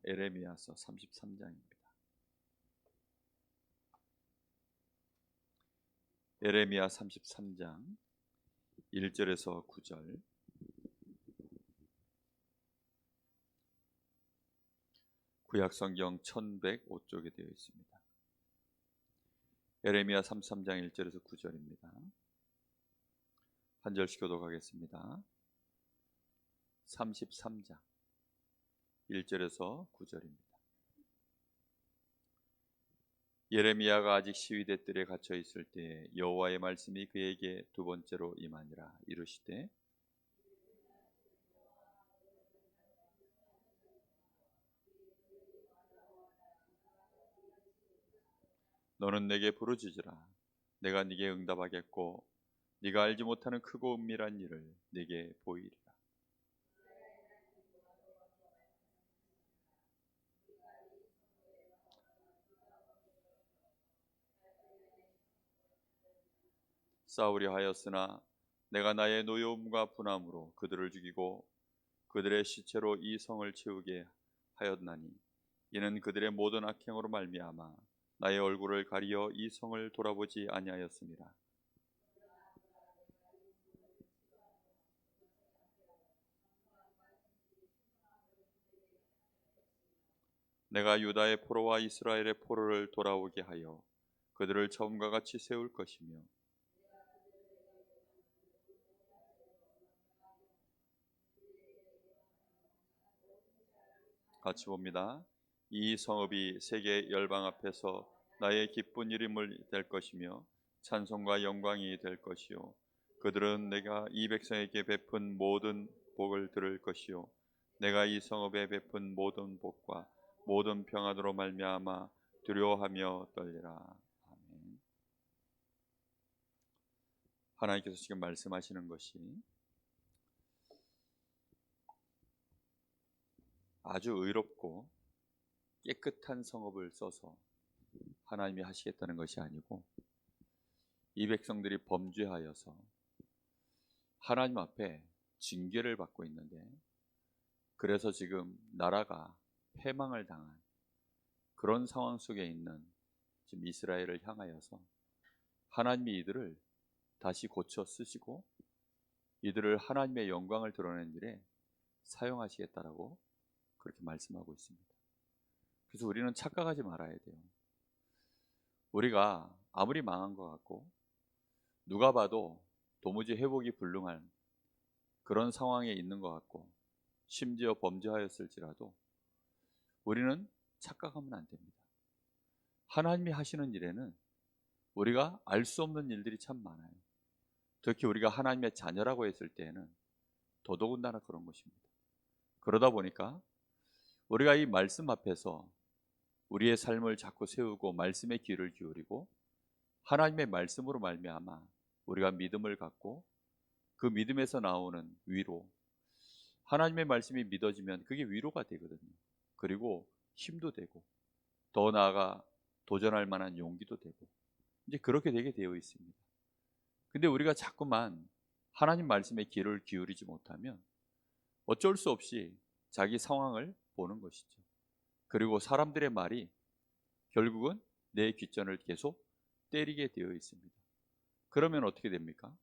에레미야서 33장입니다. 에레미야 33장 1절에서 9절. 구약성경 1105쪽에 되어 있습니다. 에레미야 33장 1절에서 9절입니다. 한 절씩 교독하겠습니다. 33장 1절에서 9절입니다. 예레미야가 아직 시위대 뜰에 갇혀 있을 때 여호와의 말씀이 그에게 두 번째로 임하니라. 이르시되 너는 내게 부르짖으라. 내가 네게 응답하겠고 네가 알지 못하는 크고 은밀한 일을 네게 보이리라. 싸우려 하였으나 내가 나의 노여움과 분함으로 그들을 죽이고 그들의 시체로 이 성을 채우게 하였나니 이는 그들의 모든 악행으로 말미암아 나의 얼굴을 가리어 이 성을 돌아보지 아니하였음이라. 내가 유다의 포로와 이스라엘의 포로를 돌아오게 하여 그들을 처음과 같이 세울 것이며 같이 봅니다. 이 성읍이 세계 열방 앞에서 나의 기쁜 이름을 될 것이며 찬송과 영광이 될 것이요 그들은 내가 이 백성에게 베푼 모든 복을 들을 것이요 내가 이 성읍에 베푼 모든 복과 모든 평안으로 말미암아 두려워하며 떨리라. 아멘. 하나님께서 지금 말씀하시는 것이 아주 의롭고 깨끗한 성읍을 써서 하나님이 하시겠다는 것이 아니고 이 백성들이 범죄하여서 하나님 앞에 징계를 받고 있는데 그래서 지금 나라가 패망을 당한 그런 상황 속에 있는 지금 이스라엘을 향하여서 하나님이 이들을 다시 고쳐 쓰시고 이들을 하나님의 영광을 드러내는 일에 사용하시겠다라고 그렇게 말씀하고 있습니다. 그래서 우리는 착각하지 말아야 돼요. 우리가 아무리 망한 것 같고 누가 봐도 도무지 회복이 불능한 그런 상황에 있는 것 같고 심지어 범죄하였을지라도 우리는 착각하면 안 됩니다. 하나님이 하시는 일에는 우리가 알 수 없는 일들이 참 많아요. 특히 우리가 하나님의 자녀라고 했을 때에는 더더군다나 그런 것입니다. 그러다 보니까 우리가 이 말씀 앞에서 우리의 삶을 자꾸 세우고 말씀에 귀를 기울이고 하나님의 말씀으로 말미암아 우리가 믿음을 갖고 그 믿음에서 나오는 위로, 하나님의 말씀이 믿어지면 그게 위로가 되거든요. 그리고 힘도 되고 더 나아가 도전할 만한 용기도 되고 이제 그렇게 되게 되어 있습니다. 근데 우리가 자꾸만 하나님 말씀에 귀를 기울이지 못하면 어쩔 수 없이 자기 상황을 보는 것이죠. 그리고 사람들의 말이 결국은 내 귓전을 계속 때리게 되어 있습니다. 그러면 어떻게 됩니까?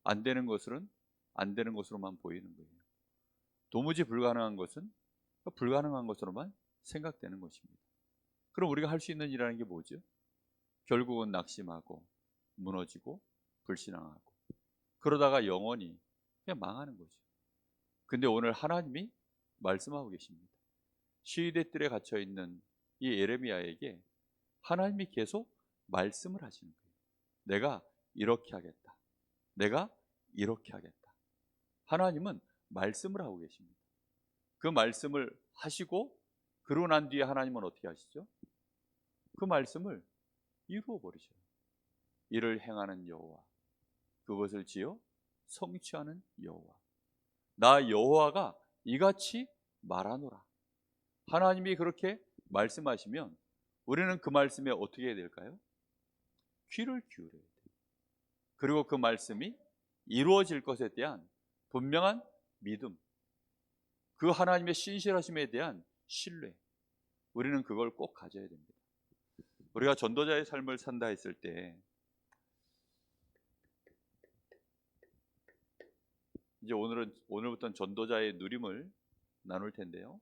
안 되는 것은 안 되는 것으로만 보이는 거예요. 도무지 불가능한 것은 불가능한 것으로만 생각되는 것입니다. 그럼 우리가 할 수 있는 일이라는 게 뭐죠? 결국은 낙심하고 무너지고 불신앙하고 그러다가 영원히 그냥 망하는 거죠. 근데 오늘 하나님이 말씀하고 계십니다. 시위대 뜰에 갇혀 있는 이 예레미야에게 하나님이 계속 말씀을 하시는 거예요. 내가 이렇게 하겠다. 내가 이렇게 하겠다. 하나님은 말씀을 하고 계십니다. 그 말씀을 하시고 그러고 난 뒤에 하나님은 어떻게 하시죠? 그 말씀을 이루어 버리셔요. 이를 행하는 여호와, 그것을 지어 성취하는 여호와, 나 여호와가 이같이 말하노라. 하나님이 그렇게 말씀하시면 우리는 그 말씀에 어떻게 해야 될까요? 귀를 기울여야 돼요. 그리고 그 말씀이 이루어질 것에 대한 분명한 믿음, 그 하나님의 신실하심에 대한 신뢰. 우리는 그걸 꼭 가져야 됩니다. 우리가 전도자의 삶을 산다 했을 때 이제 오늘부터는 전도자의 누림을 나눌 텐데요.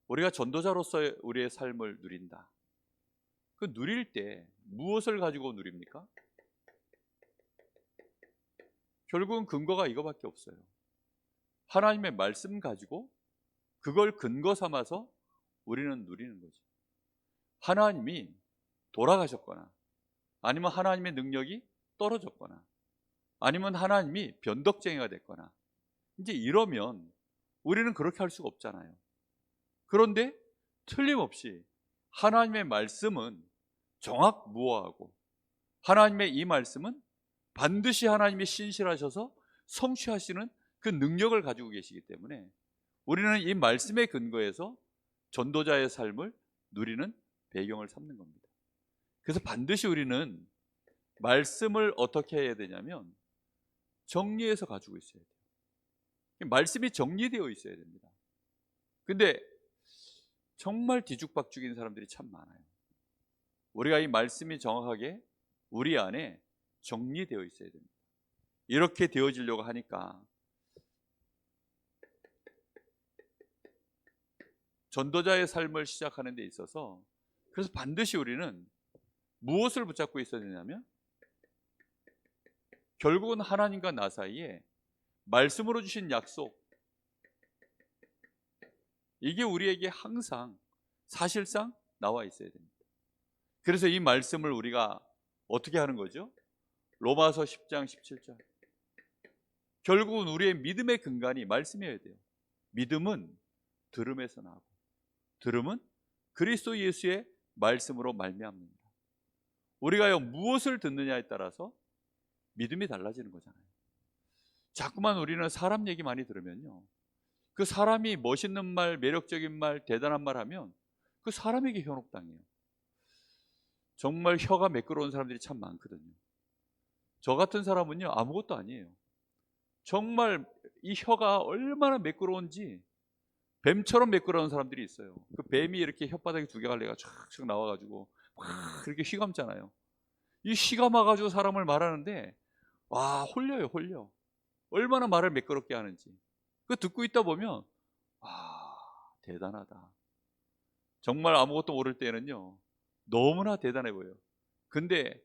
우리가 전도자로서 우리의 삶을 누린다. 그 누릴 때 무엇을 가지고 누립니까? 결국은 근거가 이거밖에 없어요. 하나님의 말씀 가지고 그걸 근거 삼아서 우리는 누리는 거죠. 하나님이 돌아가셨거나 아니면 하나님의 능력이 떨어졌거나 아니면 하나님이 변덕쟁이가 됐거나 이제 이러면 우리는 그렇게 할 수가 없잖아요. 그런데 틀림없이 하나님의 말씀은 정확무어하고 하나님의 이 말씀은 반드시 하나님이 신실하셔서 성취하시는 그 능력을 가지고 계시기 때문에 우리는 이 말씀의 근거에서 전도자의 삶을 누리는 배경을 삼는 겁니다. 그래서 반드시 우리는 말씀을 어떻게 해야 되냐면 정리해서 가지고 있어야 돼요. 말씀이 정리되어 있어야 됩니다. 근데 정말 뒤죽박죽인 사람들이 참 많아요. 우리가 이 말씀이 정확하게 우리 안에 정리되어 있어야 됩니다. 이렇게 되어지려고 하니까 전도자의 삶을 시작하는 데 있어서 그래서 반드시 우리는 무엇을 붙잡고 있어야 되냐면 결국은 하나님과 나 사이에 말씀으로 주신 약속, 이게 우리에게 항상 사실상 나와 있어야 됩니다. 그래서 이 말씀을 우리가 어떻게 하는 거죠? 로마서 10장 17절. 결국은 우리의 믿음의 근간이 말씀이어야 돼요. 믿음은 들음에서 나고 들음은 그리스도 예수의 말씀으로 말미암는다. 우리가요 무엇을 듣느냐에 따라서 믿음이 달라지는 거잖아요. 자꾸만 우리는 사람 얘기 많이 들으면요, 그 사람이 멋있는 말, 매력적인 말, 대단한 말 하면 그 사람에게 현혹당해요. 정말 혀가 매끄러운 사람들이 참 많거든요. 저 같은 사람은요 아무것도 아니에요. 정말 이 혀가 얼마나 매끄러운지 뱀처럼 매끄러운 사람들이 있어요. 그 뱀이 이렇게 혓바닥에 두 개갈래가 쫙쫙 나와가지고 막 그렇게 휘감잖아요. 이 휘감아가지고 사람을 말하는데 와 홀려요, 홀려. 얼마나 말을 매끄럽게 하는지. 그 듣고 있다 보면 아 대단하다. 정말 아무것도 모를 때는요 너무나 대단해 보여요. 근데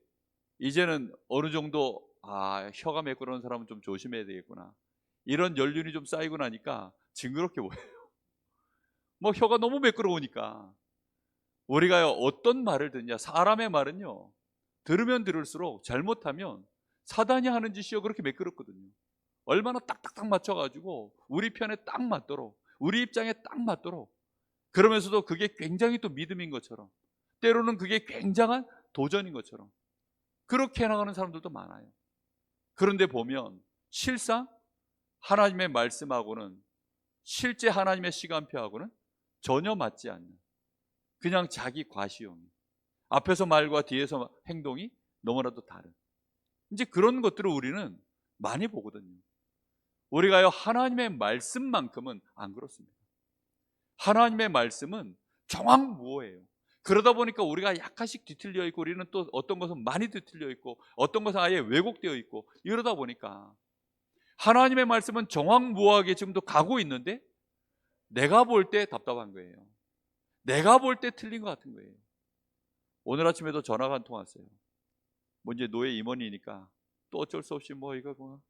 이제는 어느 정도 혀가 매끄러운 사람은 좀 조심해야 되겠구나, 이런 연륜이 좀 쌓이고 나니까 징그럽게 보여요. 뭐 혀가 너무 매끄러우니까. 우리가 어떤 말을 듣냐, 사람의 말은요 들으면 들을수록 잘못하면 사단이 하는 짓이요 그렇게 매끄럽거든요. 얼마나 딱딱딱 맞춰가지고 우리 편에 딱 맞도록, 우리 입장에 딱 맞도록, 그러면서도 그게 굉장히 또 믿음인 것처럼, 때로는 그게 굉장한 도전인 것처럼 그렇게 해나가는 사람들도 많아요. 그런데 보면 실상 하나님의 말씀하고는, 실제 하나님의 시간표하고는 전혀 맞지 않는 그냥 자기 과시용, 앞에서 말과 뒤에서 행동이 너무나도 다른 이제 그런 것들을 우리는 많이 보거든요. 우리가요 하나님의 말씀만큼은 안 그렇습니다. 하나님의 말씀은 정확무어예요. 그러다 보니까 우리가 약간씩 뒤틀려 있고, 우리는 또 어떤 것은 많이 뒤틀려 있고, 어떤 것은 아예 왜곡되어 있고, 이러다 보니까 하나님의 말씀은 정확무어하게 지금도 가고 있는데 내가 볼 때 답답한 거예요. 내가 볼 때 틀린 것 같은 거예요. 오늘 아침에도 전화가 한 통 왔어요. 뭐 이제 노예 임원이니까 또 어쩔 수 없이 뭐 이거 뭐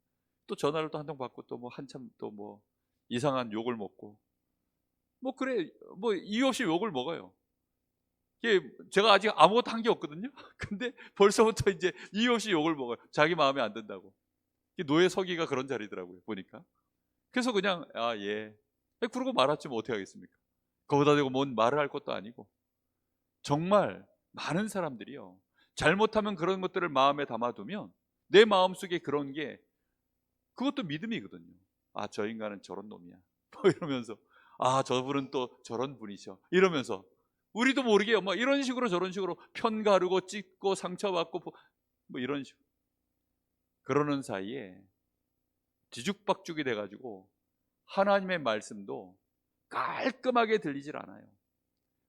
또 전화를 또 한 통 받고 또 뭐 한참 또 뭐 이상한 욕을 먹고 뭐 그래 뭐 이유 없이 욕을 먹어요. 이게 제가 아직 아무것도 한 게 없거든요. 근데 벌써부터 이제 이유 없이 욕을 먹어요. 자기 마음에 안 든다고. 노예 서기가 그런 자리더라고요 보니까. 그래서 그냥 예 그러고 말았지 뭐 어떻게 하겠습니까. 거기다 대고 뭔 말을 할 것도 아니고. 정말 많은 사람들이요 잘못하면 그런 것들을 마음에 담아두면 내 마음속에 그런 게, 그것도 믿음이거든요. 저 인간은 저런 놈이야 뭐 이러면서, 저분은 또 저런 분이셔 이러면서 우리도 모르게 뭐 이런 식으로 저런 식으로 편 가르고 찢고 상처받고 뭐 이런 식으로 그러는 사이에 뒤죽박죽이 돼가지고 하나님의 말씀도 깔끔하게 들리질 않아요.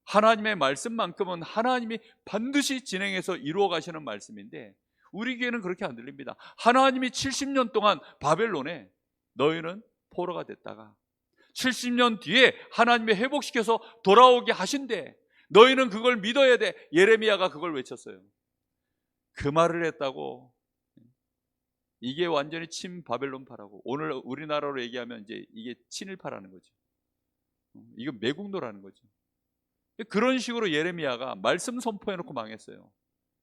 하나님의 말씀만큼은 하나님이 반드시 진행해서 이루어 가시는 말씀인데 우리 귀에는 그렇게 안 들립니다. 하나님이 70년 동안 바벨론에 너희는 포로가 됐다가 70년 뒤에 하나님이 회복시켜서 돌아오게 하신대. 너희는 그걸 믿어야 돼. 예레미야가 그걸 외쳤어요. 그 말을 했다고 이게 완전히 친바벨론파라고. 오늘 우리나라로 얘기하면 이제 이게 친일파라는 거죠. 이거 매국노라는 거죠. 그런 식으로 예레미야가 말씀 선포해놓고 망했어요.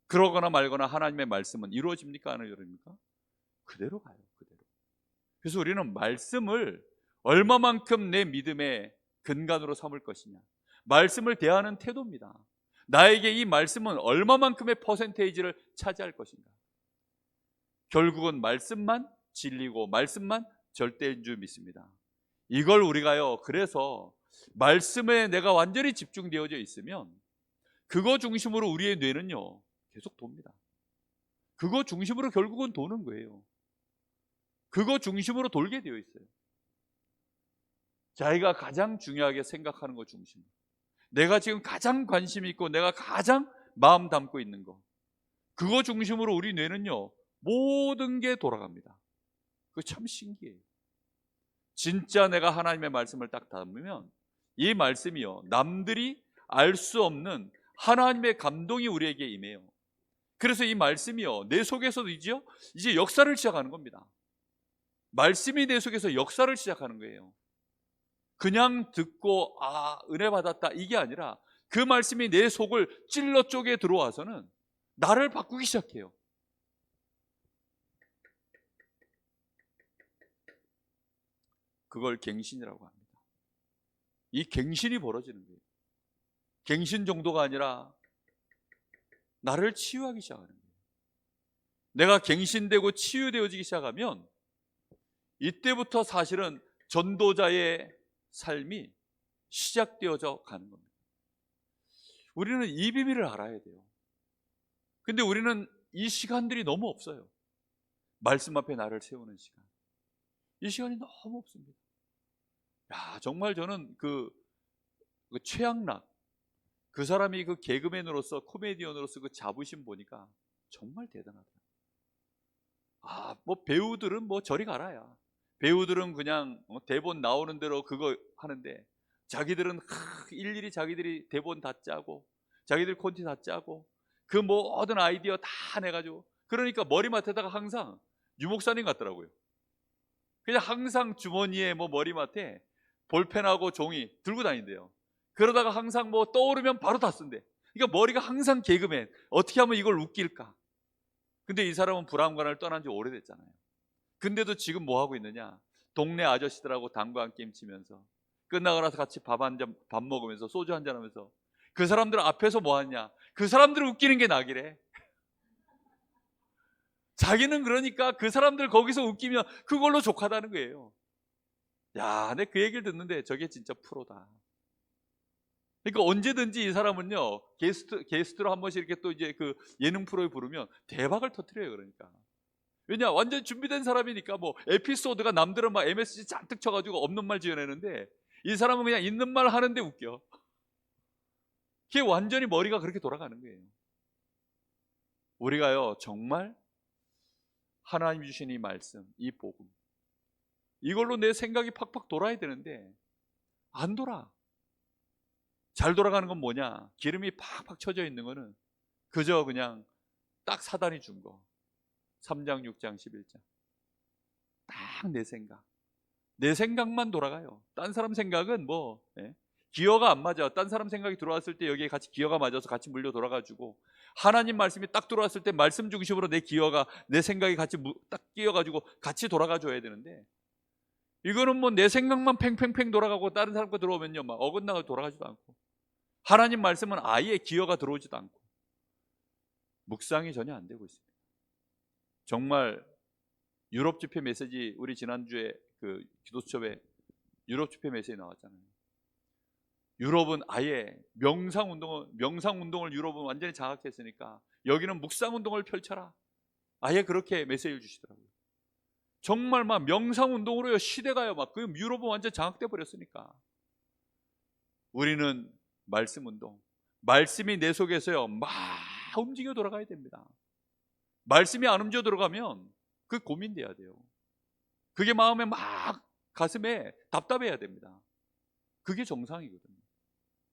그러거나 말거나 하나님의 말씀은 이루어집니까? 안 이루어집니까? 그대로 가요. 그대로. 그래서 우리는 말씀을 얼마만큼 내 믿음의 근간으로 삼을 것이냐, 말씀을 대하는 태도입니다. 나에게 이 말씀은 얼마만큼의 퍼센테이지를 차지할 것인가. 결국은 말씀만 진리고 말씀만 절대인 줄 믿습니다. 이걸 우리가요, 그래서 말씀에 내가 완전히 집중되어져 있으면 그거 중심으로 우리의 뇌는요 계속 돕니다. 그거 중심으로 결국은 도는 거예요. 그거 중심으로 돌게 되어 있어요. 자기가 가장 중요하게 생각하는 것 중심, 내가 지금 가장 관심 있고 내가 가장 마음 담고 있는 거, 그거 중심으로 우리 뇌는요 모든 게 돌아갑니다. 그거 참 신기해요. 진짜 내가 하나님의 말씀을 딱 담으면 이 말씀이요 남들이 알 수 없는 하나님의 감동이 우리에게 임해요. 그래서 이 말씀이요 내 속에서도 이제 역사를 시작하는 겁니다. 말씀이 내 속에서 역사를 시작하는 거예요. 그냥 듣고 은혜 받았다 이게 아니라 그 말씀이 내 속을 찔러 쪼개 들어와서는 나를 바꾸기 시작해요. 그걸 갱신이라고 합니다. 이 갱신이 벌어지는 거예요. 갱신 정도가 아니라 나를 치유하기 시작하는 거예요. 내가 갱신되고 치유되어지기 시작하면 이때부터 사실은 전도자의 삶이 시작되어져 가는 겁니다. 우리는 이 비밀을 알아야 돼요. 근데 우리는 이 시간들이 너무 없어요. 말씀 앞에 나를 세우는 시간, 이 시간이 너무 없습니다. 정말 저는 그 최양락 그 사람이 그 개그맨으로서 코미디언으로서 그 자부심 보니까 정말 대단하더라고요. 뭐 배우들은 뭐 저리 가라야. 배우들은 그냥 대본 나오는 대로 그거 하는데 자기들은 일일이 자기들이 대본 다 짜고 자기들 콘티 다 짜고 그 모든 아이디어 다 내가지고, 그러니까 머리맡에다가 항상 유목사님 같더라고요. 그냥 항상 주머니에 머리맡에 볼펜하고 종이 들고 다닌대요. 그러다가 항상 떠오르면 바로 다 쓴대. 그러니까 머리가 항상 개그맨, 어떻게 하면 이걸 웃길까. 근데 이 사람은 불안관을 떠난 지 오래됐잖아요. 근데도 지금 뭐 하고 있느냐, 동네 아저씨들하고 당구 한 게임 치면서 끝나고 나서 같이 밥 먹으면서 소주 한잔 하면서 그 사람들 앞에서 뭐 하냐, 그 사람들을 웃기는 게 낙이래. 자기는 그러니까 그 사람들 거기서 웃기면 그걸로 족하다는 거예요. 내 그 얘기를 듣는데 저게 진짜 프로다. 그러니까 언제든지 이 사람은요 게스트로 한 번씩 이렇게 또 이제 그 예능 프로에 부르면 대박을 터뜨려요. 그러니까 왜냐, 완전 준비된 사람이니까. 에피소드가 남들은 막 MSG 잔뜩 쳐가지고 없는 말 지어내는데 이 사람은 그냥 있는 말 하는데 웃겨. 그게 완전히 머리가 그렇게 돌아가는 거예요. 우리가요 정말 하나님 주신 이 말씀, 이 복음, 이걸로 내 생각이 팍팍 돌아야 되는데 안 돌아. 잘 돌아가는 건 뭐냐, 기름이 팍팍 쳐져 있는 거는 그저 그냥 딱 사단이 준 거. 3장 6장 11장 딱 내 생각만 돌아가요. 딴 사람 생각은 기어가 안 맞아. 딴 사람 생각이 들어왔을 때 여기에 같이 기어가 맞아서 같이 물려 돌아가지고, 하나님 말씀이 딱 들어왔을 때 말씀 중심으로 내 생각이 같이 딱 끼어가지고 같이 돌아가 줘야 되는데, 이거는 내 생각만 팽팽팽 돌아가고 다른 사람 거 들어오면요 막 어긋나가 돌아가지도 않고, 하나님 말씀은 아예 기어가 들어오지도 않고 묵상이 전혀 안 되고 있습니다. 정말 유럽 집회 메시지, 우리 지난주에 그 기도수첩에 유럽 집회 메시지 나왔잖아요. 유럽은 아예 명상 운동을 유럽은 완전히 장악했으니까 여기는 묵상 운동을 펼쳐라. 아예 그렇게 메시지를 주시더라고요. 정말 막 명상운동으로요, 시대가요, 막 그 유럽은 완전 장악돼 버렸으니까. 우리는 말씀운동, 말씀이 내 속에서요 막 움직여 돌아가야 됩니다. 말씀이 안 움직여 들어가면 그 고민돼야 돼요. 그게 마음에 막 가슴에 답답해야 됩니다. 그게 정상이거든요.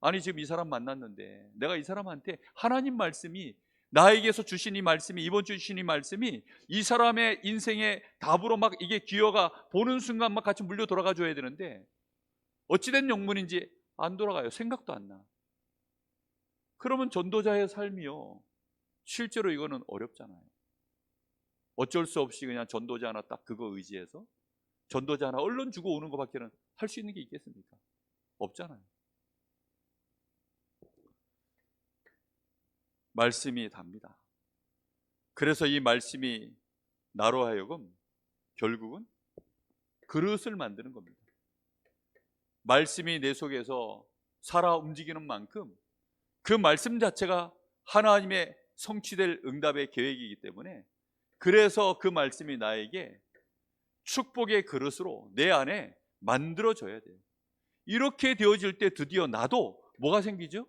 아니 지금 이 사람 만났는데 내가 이 사람한테 하나님 말씀이, 나에게서 주신 이 말씀이, 이번 주 주신 이 말씀이 이 사람의 인생의 답으로 막 이게 기어가 보는 순간 막 같이 물려 돌아가 줘야 되는데 어찌된 영문인지 안 돌아가요. 생각도 안 나. 그러면 전도자의 삶이요, 실제로 이거는 어렵잖아요. 어쩔 수 없이 그냥 전도자 하나 딱 그거 의지해서 전도자 하나 얼른 주고 오는 것밖에는 할 수 있는 게 있겠습니까? 없잖아요. 말씀이 답니다. 그래서 이 말씀이 나로 하여금 결국은 그릇을 만드는 겁니다. 말씀이 내 속에서 살아 움직이는 만큼 그 말씀 자체가 하나님의 성취될 응답의 계획이기 때문에, 그래서 그 말씀이 나에게 축복의 그릇으로 내 안에 만들어져야 돼요. 이렇게 되어질 때 드디어 나도 뭐가 생기죠?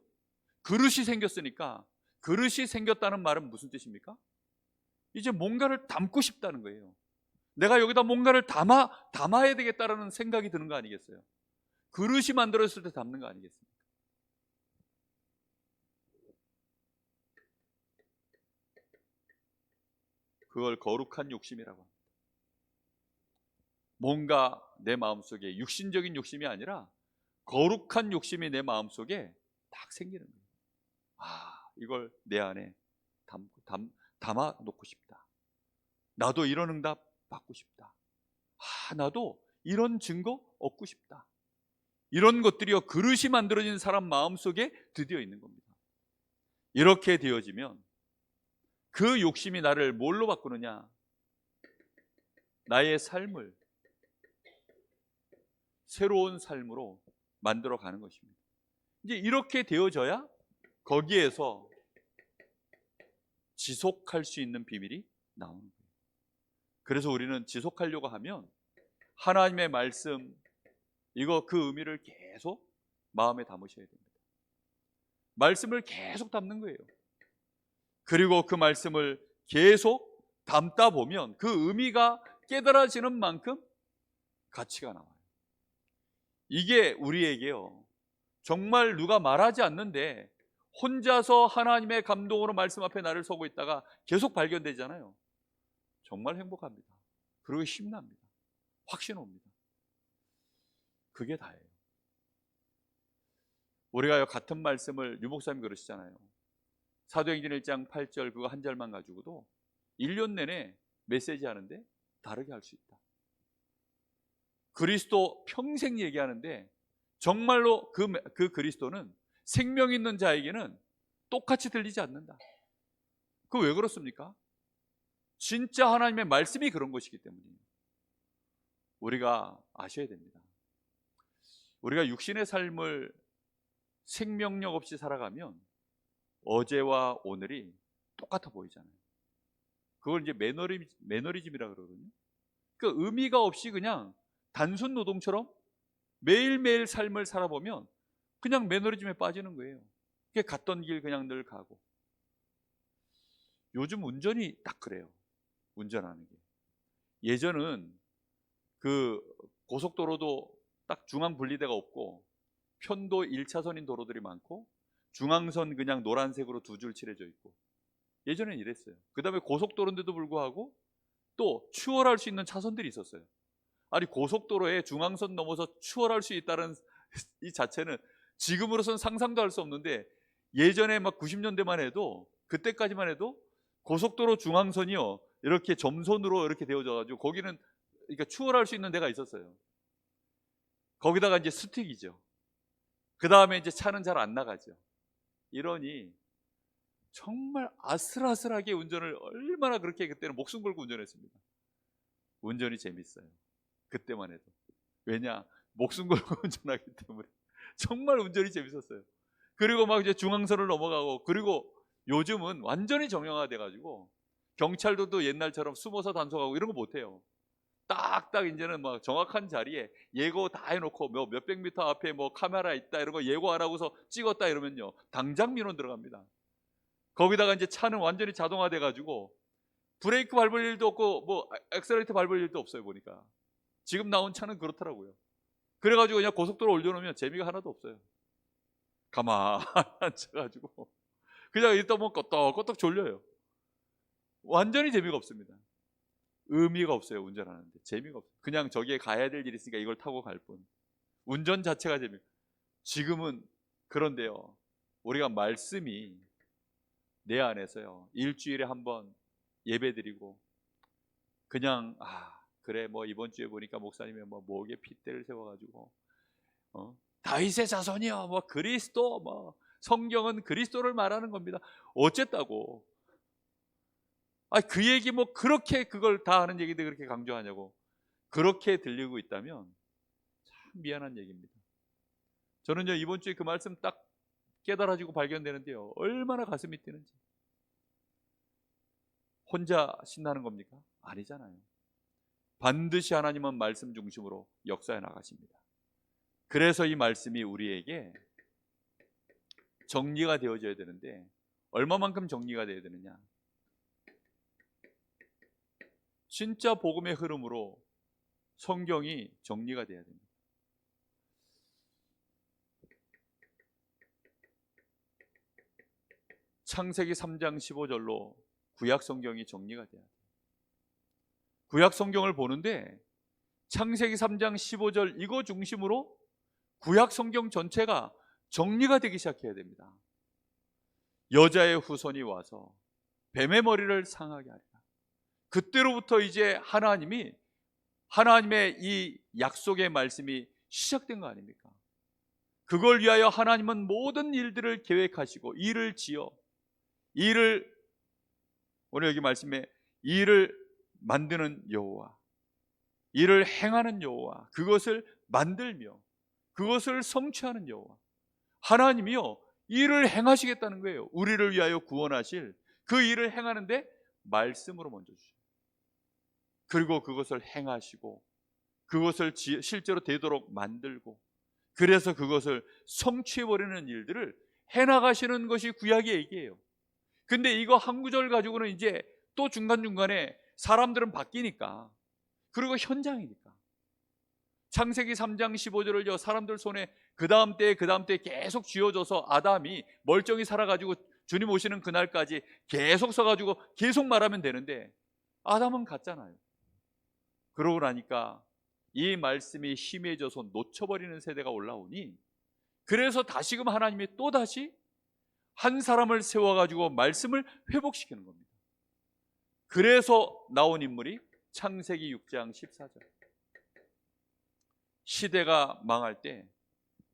그릇이 생겼으니까. 그릇이 생겼다는 말은 무슨 뜻입니까? 이제 뭔가를 담고 싶다는 거예요. 내가 여기다 뭔가를 담아야 되겠다라는 생각이 드는 거 아니겠어요? 그릇이 만들어졌을 때 담는 거 아니겠습니까? 그걸 거룩한 욕심이라고 합니다. 뭔가 내 마음속에 육신적인 욕심이 아니라 거룩한 욕심이 내 마음속에 딱 생기는 거예요. 이걸 내 안에 담아 놓고 싶다. 나도 이런 응답 받고 싶다. 나도 이런 증거 얻고 싶다. 이런 것들이요, 그릇이 만들어진 사람 마음속에 드디어 있는 겁니다. 이렇게 되어지면 그 욕심이 나를 뭘로 바꾸느냐? 나의 삶을 새로운 삶으로 만들어 가는 것입니다. 이제 이렇게 되어져야 거기에서 지속할 수 있는 비밀이 나오는 거예요. 그래서 우리는 지속하려고 하면 하나님의 말씀, 이거 그 의미를 계속 마음에 담으셔야 됩니다. 말씀을 계속 담는 거예요. 그리고 그 말씀을 계속 담다 보면 그 의미가 깨달아지는 만큼 가치가 나와요. 이게 우리에게요, 정말 누가 말하지 않는데 혼자서 하나님의 감동으로 말씀 앞에 나를 서고 있다가 계속 발견되잖아요. 정말 행복합니다. 그리고 힘납니다. 확신 옵니다. 그게 다예요. 우리가 같은 말씀을 유목사님 그러시잖아요. 사도행전 1장 8절 그거 한 절만 가지고도 1년 내내 메시지 하는데 다르게 할 수 있다. 그리스도 평생 얘기하는데 정말로 그 그리스도는 생명 있는 자에게는 똑같이 들리지 않는다. 그거 왜 그렇습니까? 진짜 하나님의 말씀이 그런 것이기 때문이에요. 우리가 아셔야 됩니다. 우리가 육신의 삶을 생명력 없이 살아가면 어제와 오늘이 똑같아 보이잖아요. 그걸 이제 매너리즘이라 그러거든요. 그 의미가 없이 그냥 단순 노동처럼 매일매일 삶을 살아보면 그냥 매너리즘에 빠지는 거예요. 그게 갔던 길 그냥 늘 가고. 요즘 운전이 딱 그래요. 운전하는 게. 예전은 그 고속도로도 딱 중앙 분리대가 없고 편도 1차선인 도로들이 많고 중앙선 그냥 노란색으로 두 줄 칠해져 있고, 예전엔 이랬어요. 그 다음에 고속도로인데도 불구하고 또 추월할 수 있는 차선들이 있었어요. 아니 고속도로에 중앙선 넘어서 추월할 수 있다는 이 자체는 지금으로선 상상도 할 수 없는데, 예전에 막 90년대만 해도, 그때까지만 해도 고속도로 중앙선이요 이렇게 점선으로 이렇게 되어져 가지고 거기는 그러니까 추월할 수 있는 데가 있었어요. 거기다가 이제 스틱이죠. 그 다음에 이제 차는 잘 안 나가죠. 이러니 정말 아슬아슬하게 운전을 얼마나 그렇게 그때는 목숨 걸고 운전했습니다. 운전이 재밌어요. 그때만 해도. 왜냐? 목숨 걸고 운전하기 때문에 정말 운전이 재밌었어요. 그리고 막 이제 중앙선을 넘어가고, 그리고 요즘은 완전히 정형화돼 가지고 경찰들도 옛날처럼 숨어서 단속하고 이런 거 못 해요. 딱딱 이제는 막 정확한 자리에 예고 다 해놓고 뭐 몇백 미터 앞에 뭐 카메라 있다 이런 거 예고 안 하고서 찍었다 이러면요 당장 민원 들어갑니다. 거기다가 이제 차는 완전히 자동화돼 가지고 브레이크 밟을 일도 없고 뭐 엑셀레이터 밟을 일도 없어요. 보니까 지금 나온 차는 그렇더라고요. 그래가지고 그냥 고속도로 올려놓으면 재미가 하나도 없어요. 가만 앉아가지고 그냥 일단 뭐 껐떡껐떡 졸려요. 완전히 재미가 없습니다. 의미가 없어요. 운전하는데 재미가 없어요. 그냥 저기에 가야 될 일이 있으니까 이걸 타고 갈 뿐. 운전 자체가 재미. 지금은 그런데요. 우리가 말씀이 내 안에서요. 일주일에 한번 예배드리고 그냥 그래 뭐 이번 주에 보니까 목사님이 뭐 목에 핏대를 세워가지고 다윗의 자손이요 뭐 그리스도 뭐 성경은 그리스도를 말하는 겁니다. 어쨌다고? 그 얘기 뭐 그렇게 그걸 다 하는 얘기인데 그렇게 강조하냐고. 그렇게 들리고 있다면 참 미안한 얘기입니다. 저는요 이번 주에 그 말씀 딱 깨달아지고 발견되는데요 얼마나 가슴이 뛰는지. 혼자 신나는 겁니까? 아니잖아요. 반드시 하나님은 말씀 중심으로 역사해 나가십니다. 그래서 이 말씀이 우리에게 정리가 되어져야 되는데 얼마만큼 정리가 되어야 되느냐? 진짜 복음의 흐름으로 성경이 정리가 돼야 됩니다. 창세기 3장 15절로 구약 성경이 정리가 돼야 돼요. 구약 성경을 보는데 창세기 3장 15절 이거 중심으로 구약 성경 전체가 정리가 되기 시작해야 됩니다. 여자의 후손이 와서 뱀의 머리를 상하게 하리라. 그때로부터 이제 하나님의 이 약속의 말씀이 시작된 거 아닙니까? 그걸 위하여 하나님은 모든 일들을 계획하시고 일을 지어 오늘 여기 말씀에 일을 만드는 여호와, 일을 행하는 여호와, 그것을 만들며 그것을 성취하는 여호와, 하나님이요 일을 행하시겠다는 거예요. 우리를 위하여 구원하실 그 일을 행하는데 말씀으로 먼저 주셔요. 그리고 그것을 행하시고 그것을 실제로 되도록 만들고 그래서 그것을 성취해버리는 일들을 해나가시는 것이 구약의 얘기예요. 근데 이거 한 구절 가지고는 이제 또 중간중간에 사람들은 바뀌니까, 그리고 현장이니까 창세기 3장 15절을요 사람들 손에 그 다음 때에 계속 쥐어줘서 아담이 멀쩡히 살아가지고 주님 오시는 그날까지 계속 써가지고 계속 말하면 되는데 아담은 갔잖아요. 그러고 나니까 이 말씀이 희미해져서 놓쳐버리는 세대가 올라오니, 그래서 다시금 하나님이 또다시 한 사람을 세워가지고 말씀을 회복시키는 겁니다. 그래서 나온 인물이 창세기 6장 14절. 시대가 망할 때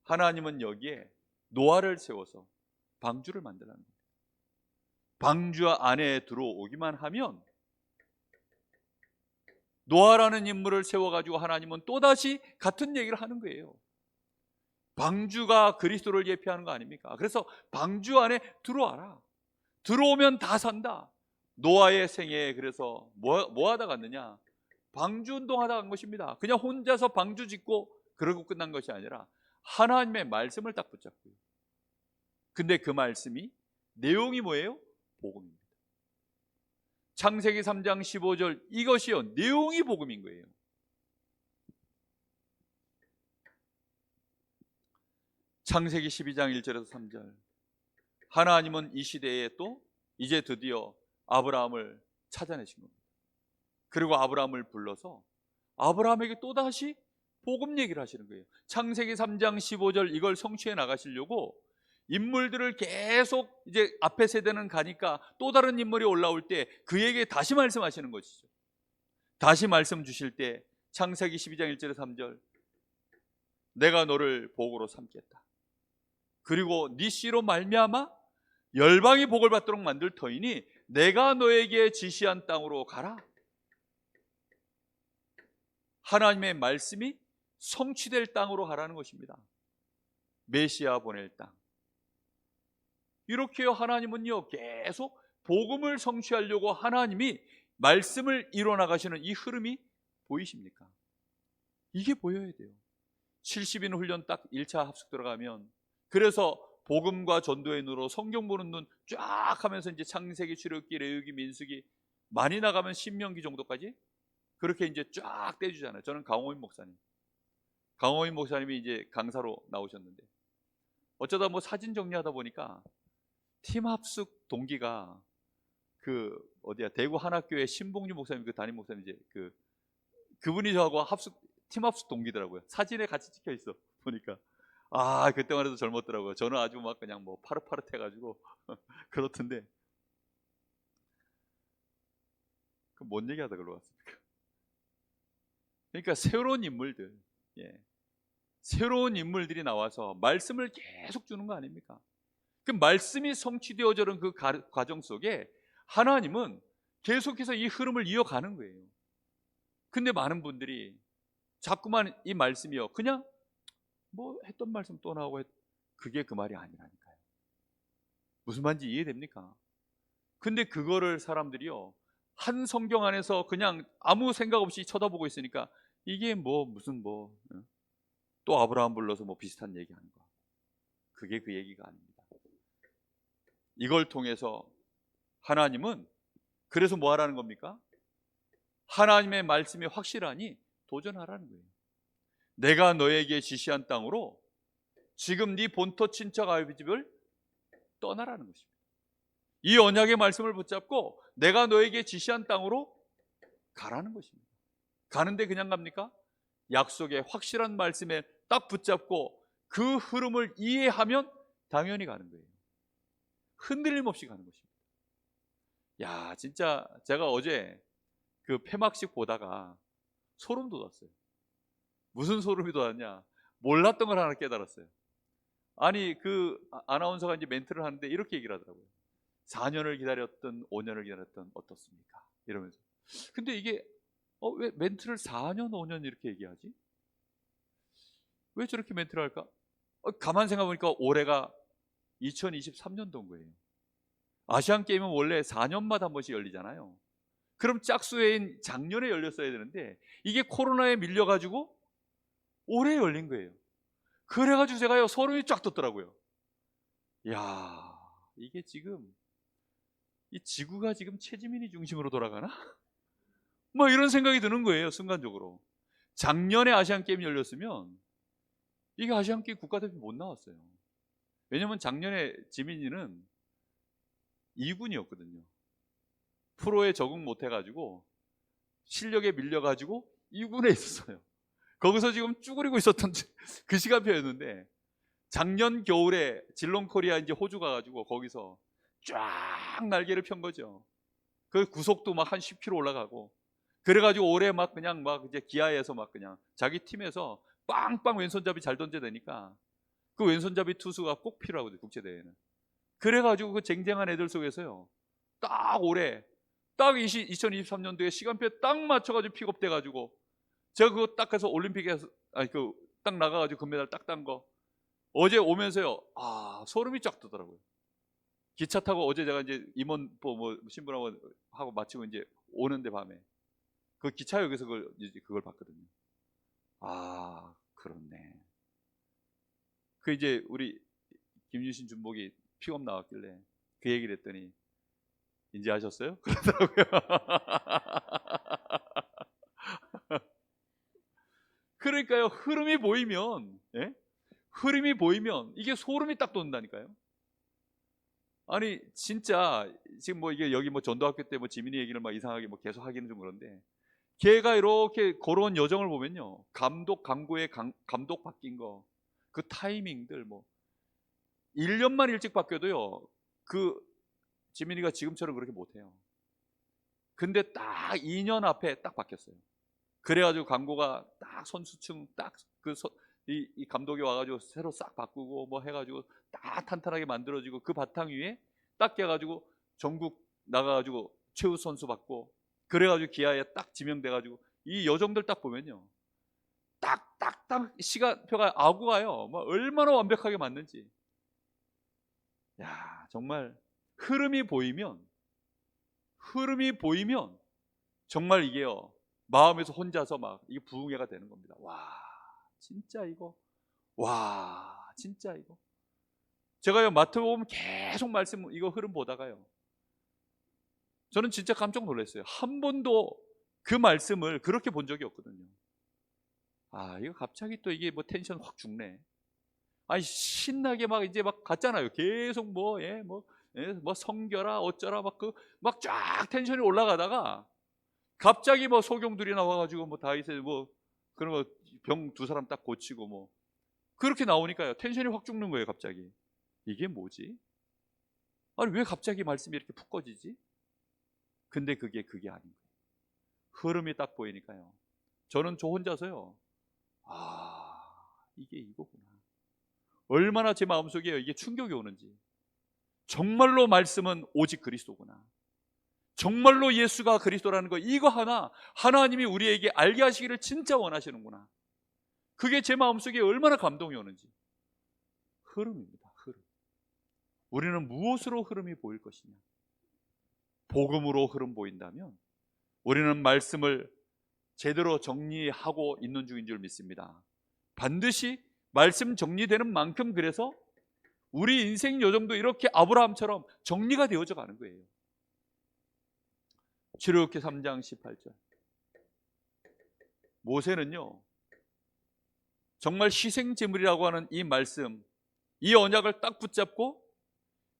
하나님은 여기에 노아를 세워서 방주를 만들라는 겁니다. 방주 안에 들어오기만 하면 노아라는 인물을 세워가지고 하나님은 또다시 같은 얘기를 하는 거예요. 방주가 그리스도를 예표하는 거 아닙니까? 그래서 방주 안에 들어와라. 들어오면 다 산다. 노아의 생애에 그래서 뭐 하다 갔느냐? 방주 운동하다 간 것입니다. 그냥 혼자서 방주 짓고 그러고 끝난 것이 아니라 하나님의 말씀을 딱 붙잡고요. 근데 그 말씀이 내용이 뭐예요? 복음입니다. 창세기 3장 15절 이것이요 내용이 복음인 거예요. 창세기 12장 1절에서 3절 하나님은 이 시대에 또 이제 드디어 아브라함을 찾아내신 겁니다. 그리고 아브라함을 불러서 아브라함에게 또다시 복음 얘기를 하시는 거예요. 창세기 3장 15절 이걸 성취해 나가시려고 인물들을 계속 이제 앞에 세대는 가니까 또 다른 인물이 올라올 때 그에게 다시 말씀하시는 것이죠. 다시 말씀 주실 때 창세기 12장 1절에 3절 내가 너를 복으로 삼겠다. 그리고 네 씨로 말미암아 열방이 복을 받도록 만들 터이니 내가 너에게 지시한 땅으로 가라. 하나님의 말씀이 성취될 땅으로 가라는 것입니다. 메시아 보낼 땅. 이렇게요 하나님은요 계속 복음을 성취하려고 하나님이 말씀을 이뤄나가시는 이 흐름이 보이십니까? 이게 보여야 돼요. 70인 훈련 딱 1차 합숙 들어가면, 그래서 복음과 전도의 눈으로 성경 보는 눈 쫙 하면서 이제 창세기, 출애굽기, 레위기, 민수기 많이 나가면 신명기 정도까지 그렇게 이제 쫙 떼주잖아요. 저는 강호인 목사님이 이제 강사로 나오셨는데, 어쩌다 뭐 사진 정리하다 보니까 팀 합숙 동기가 그 어디야, 대구 한학교의 신봉주 목사님, 그 담임 목사님, 이제 그분이 저하고 팀 합숙 동기더라고요. 사진에 같이 찍혀 있어 보니까. 아, 그때만 해도 젊었더라고요. 저는 아주 막 그냥 뭐 파릇파릇해가지고 그렇던데, 그 뭔 얘기하다 그러고 왔습니까? 그러니까 새로운 인물들, 예, 새로운 인물들이 나와서 말씀을 계속 주는 거 아닙니까? 그 말씀이 성취되어지는 그 과정 속에 하나님은 계속해서 이 흐름을 이어가는 거예요. 근데 많은 분들이 자꾸만 이 말씀이요, 그냥 뭐 했던 말씀 또 나오고 그게 그 말이 아니라니까요. 무슨 말인지 이해됩니까? 근데 그거를 사람들이요, 한 성경 안에서 그냥 아무 생각 없이 쳐다보고 있으니까 이게 뭐 무슨 뭐 또 아브라함 불러서 뭐 비슷한 얘기하는 거, 그게 그 얘기가 아닙니다. 이걸 통해서 하나님은 그래서 뭐 하라는 겁니까? 하나님의 말씀이 확실하니 도전하라는 거예요. 내가 너에게 지시한 땅으로 지금 네 본토 친척 아비 집을 떠나라는 것입니다. 이 언약의 말씀을 붙잡고 내가 너에게 지시한 땅으로 가라는 것입니다. 가는데 그냥 갑니까? 약속의 확실한 말씀에 딱 붙잡고 그 흐름을 이해하면 당연히 가는 거예요. 흔들림 없이 가는 것입니다. 야, 진짜 제가 어제 그 폐막식 보다가 소름 돋았어요. 무슨 소름이 돋았냐? 몰랐던 걸 하나 깨달았어요. 아니, 그 아나운서가 이제 멘트를 하는데 이렇게 얘기를 하더라고요. 4년을 기다렸던, 5년을 기다렸던 어떻습니까? 이러면서. 근데 이게 왜 멘트를 4년, 5년 이렇게 얘기하지? 왜 저렇게 멘트를 할까? 가만 생각해보니까 올해가 2023년도인 거예요. 아시안 게임은 원래 4년마다 한 번씩 열리잖아요. 그럼 짝수회인 작년에 열렸어야 되는데 이게 코로나에 밀려가지고 올해 열린 거예요. 그래가지고 제가요, 소름이 쫙 돋더라고요. 야, 이게 지금 이 지구가 지금 최지민이 중심으로 돌아가나? 뭐 이런 생각이 드는 거예요, 순간적으로. 작년에 아시안 게임 열렸으면 이게 아시안 게임 국가대표 못 나왔어요. 왜냐면 작년에 지민이는 2군이었거든요. 프로에 적응 못 해가지고 실력에 밀려가지고 2군에 있었어요. 거기서 지금 쭈그리고 있었던 그 시간표였는데, 작년 겨울에 질롱코리아 이제 호주 가가지고 거기서 쫙 날개를 편 거죠. 그 구속도 막 한 10km 올라가고, 그래가지고 올해 막 그냥 막 이제 기아에서 막 그냥 자기 팀에서 빵빵 왼손잡이 잘 던져대니까 그 왼손잡이 투수가 꼭 필요하거든요, 국제대회는. 그래가지고 그 쟁쟁한 애들 속에서요, 딱 올해 딱 2023년도에 시간표에 딱 맞춰가지고 픽업돼가지고, 제가 그거 딱 해서 올림픽에서 딱 나가가지고 금메달 딱 딴 거 어제 오면서요, 소름이 쫙 돋더라고요. 기차 타고 어제 제가 이제 임원부 뭐 신분하고 하고 마치고 이제 오는데 밤에 그 기차역에서 그걸 봤거든요. 그렇네. 그 이제 우리 김유신 준복이 픽업 나왔길래 그 얘기를 했더니, 이제 하셨어요? 그러더라고요. 그러니까요, 흐름이 보이면, 예? 흐름이 보이면 이게 소름이 딱 돋는다니까요. 아니 진짜 지금 뭐 이게 여기 뭐 전도학교 때 뭐 지민이 얘기를 막 이상하게 뭐 계속 하기는 좀 그런데, 걔가 이렇게 걸어온 여정을 보면요, 감독 강구에 감독 바뀐 거, 그 타이밍들 뭐 1년만 일찍 바뀌어도요, 그 지민이가 지금처럼 그렇게 못해요. 근데 딱 2년 앞에 딱 바뀌었어요. 그래가지고 강구가 딱 선수층 딱 이 감독이 와가지고 새로 싹 바꾸고 뭐 해가지고 딱 탄탄하게 만들어지고, 그 바탕 위에 딱 깨가지고 전국 나가가지고 최우 선수 받고, 그래가지고 기아에 딱 지명돼가지고 이 여정들 딱 보면요, 딱딱딱 시간표가 아구가요, 뭐 얼마나 완벽하게 맞는지. 야, 정말 흐름이 보이면 정말 이게요, 마음에서 혼자서 막 이게 부흥회가 되는 겁니다. 와, 진짜 이거, 와, 진짜 이거. 제가요 마태복음 계속 말씀 이거 흐름 보다가요, 저는 진짜 깜짝 놀랐어요. 한 번도 그 말씀을 그렇게 본 적이 없거든요. 아, 이거 갑자기 또 이게 뭐 텐션 확 죽네. 아니, 신나게 막 이제 막 갔잖아요. 계속 뭐, 뭐 성결아 어쩌라 막 막 쫙 텐션이 올라가다가 갑자기 뭐 소경들이 나와가지고 뭐 다윗의 뭐 그런 거 병 두 사람 딱 고치고 뭐 그렇게 나오니까요 텐션이 확 죽는 거예요. 갑자기 이게 뭐지? 아니, 왜 갑자기 말씀이 이렇게 푹 꺼지지? 근데 그게 아닌 거예요. 흐름이 딱 보이니까요, 저는 저 혼자서요, 아, 이게 이거구나. 얼마나 제 마음속에 이게 충격이 오는지. 정말로 말씀은 오직 그리스도구나. 정말로 예수가 그리스도라는 거, 이거 하나 하나님이 우리에게 알게 하시기를 진짜 원하시는구나. 그게 제 마음속에 얼마나 감동이 오는지. 흐름입니다. 흐름. 우리는 무엇으로 흐름이 보일 것이냐? 복음으로 흐름 보인다면 우리는 말씀을 제대로 정리하고 있는 중인 줄 믿습니다. 반드시 말씀 정리되는 만큼, 그래서 우리 인생 요정도 이렇게 아브라함처럼 정리가 되어져 가는 거예요. 출애굽기 3장 18절. 모세는요, 정말 희생제물이라고 하는 이 말씀, 이 언약을 딱 붙잡고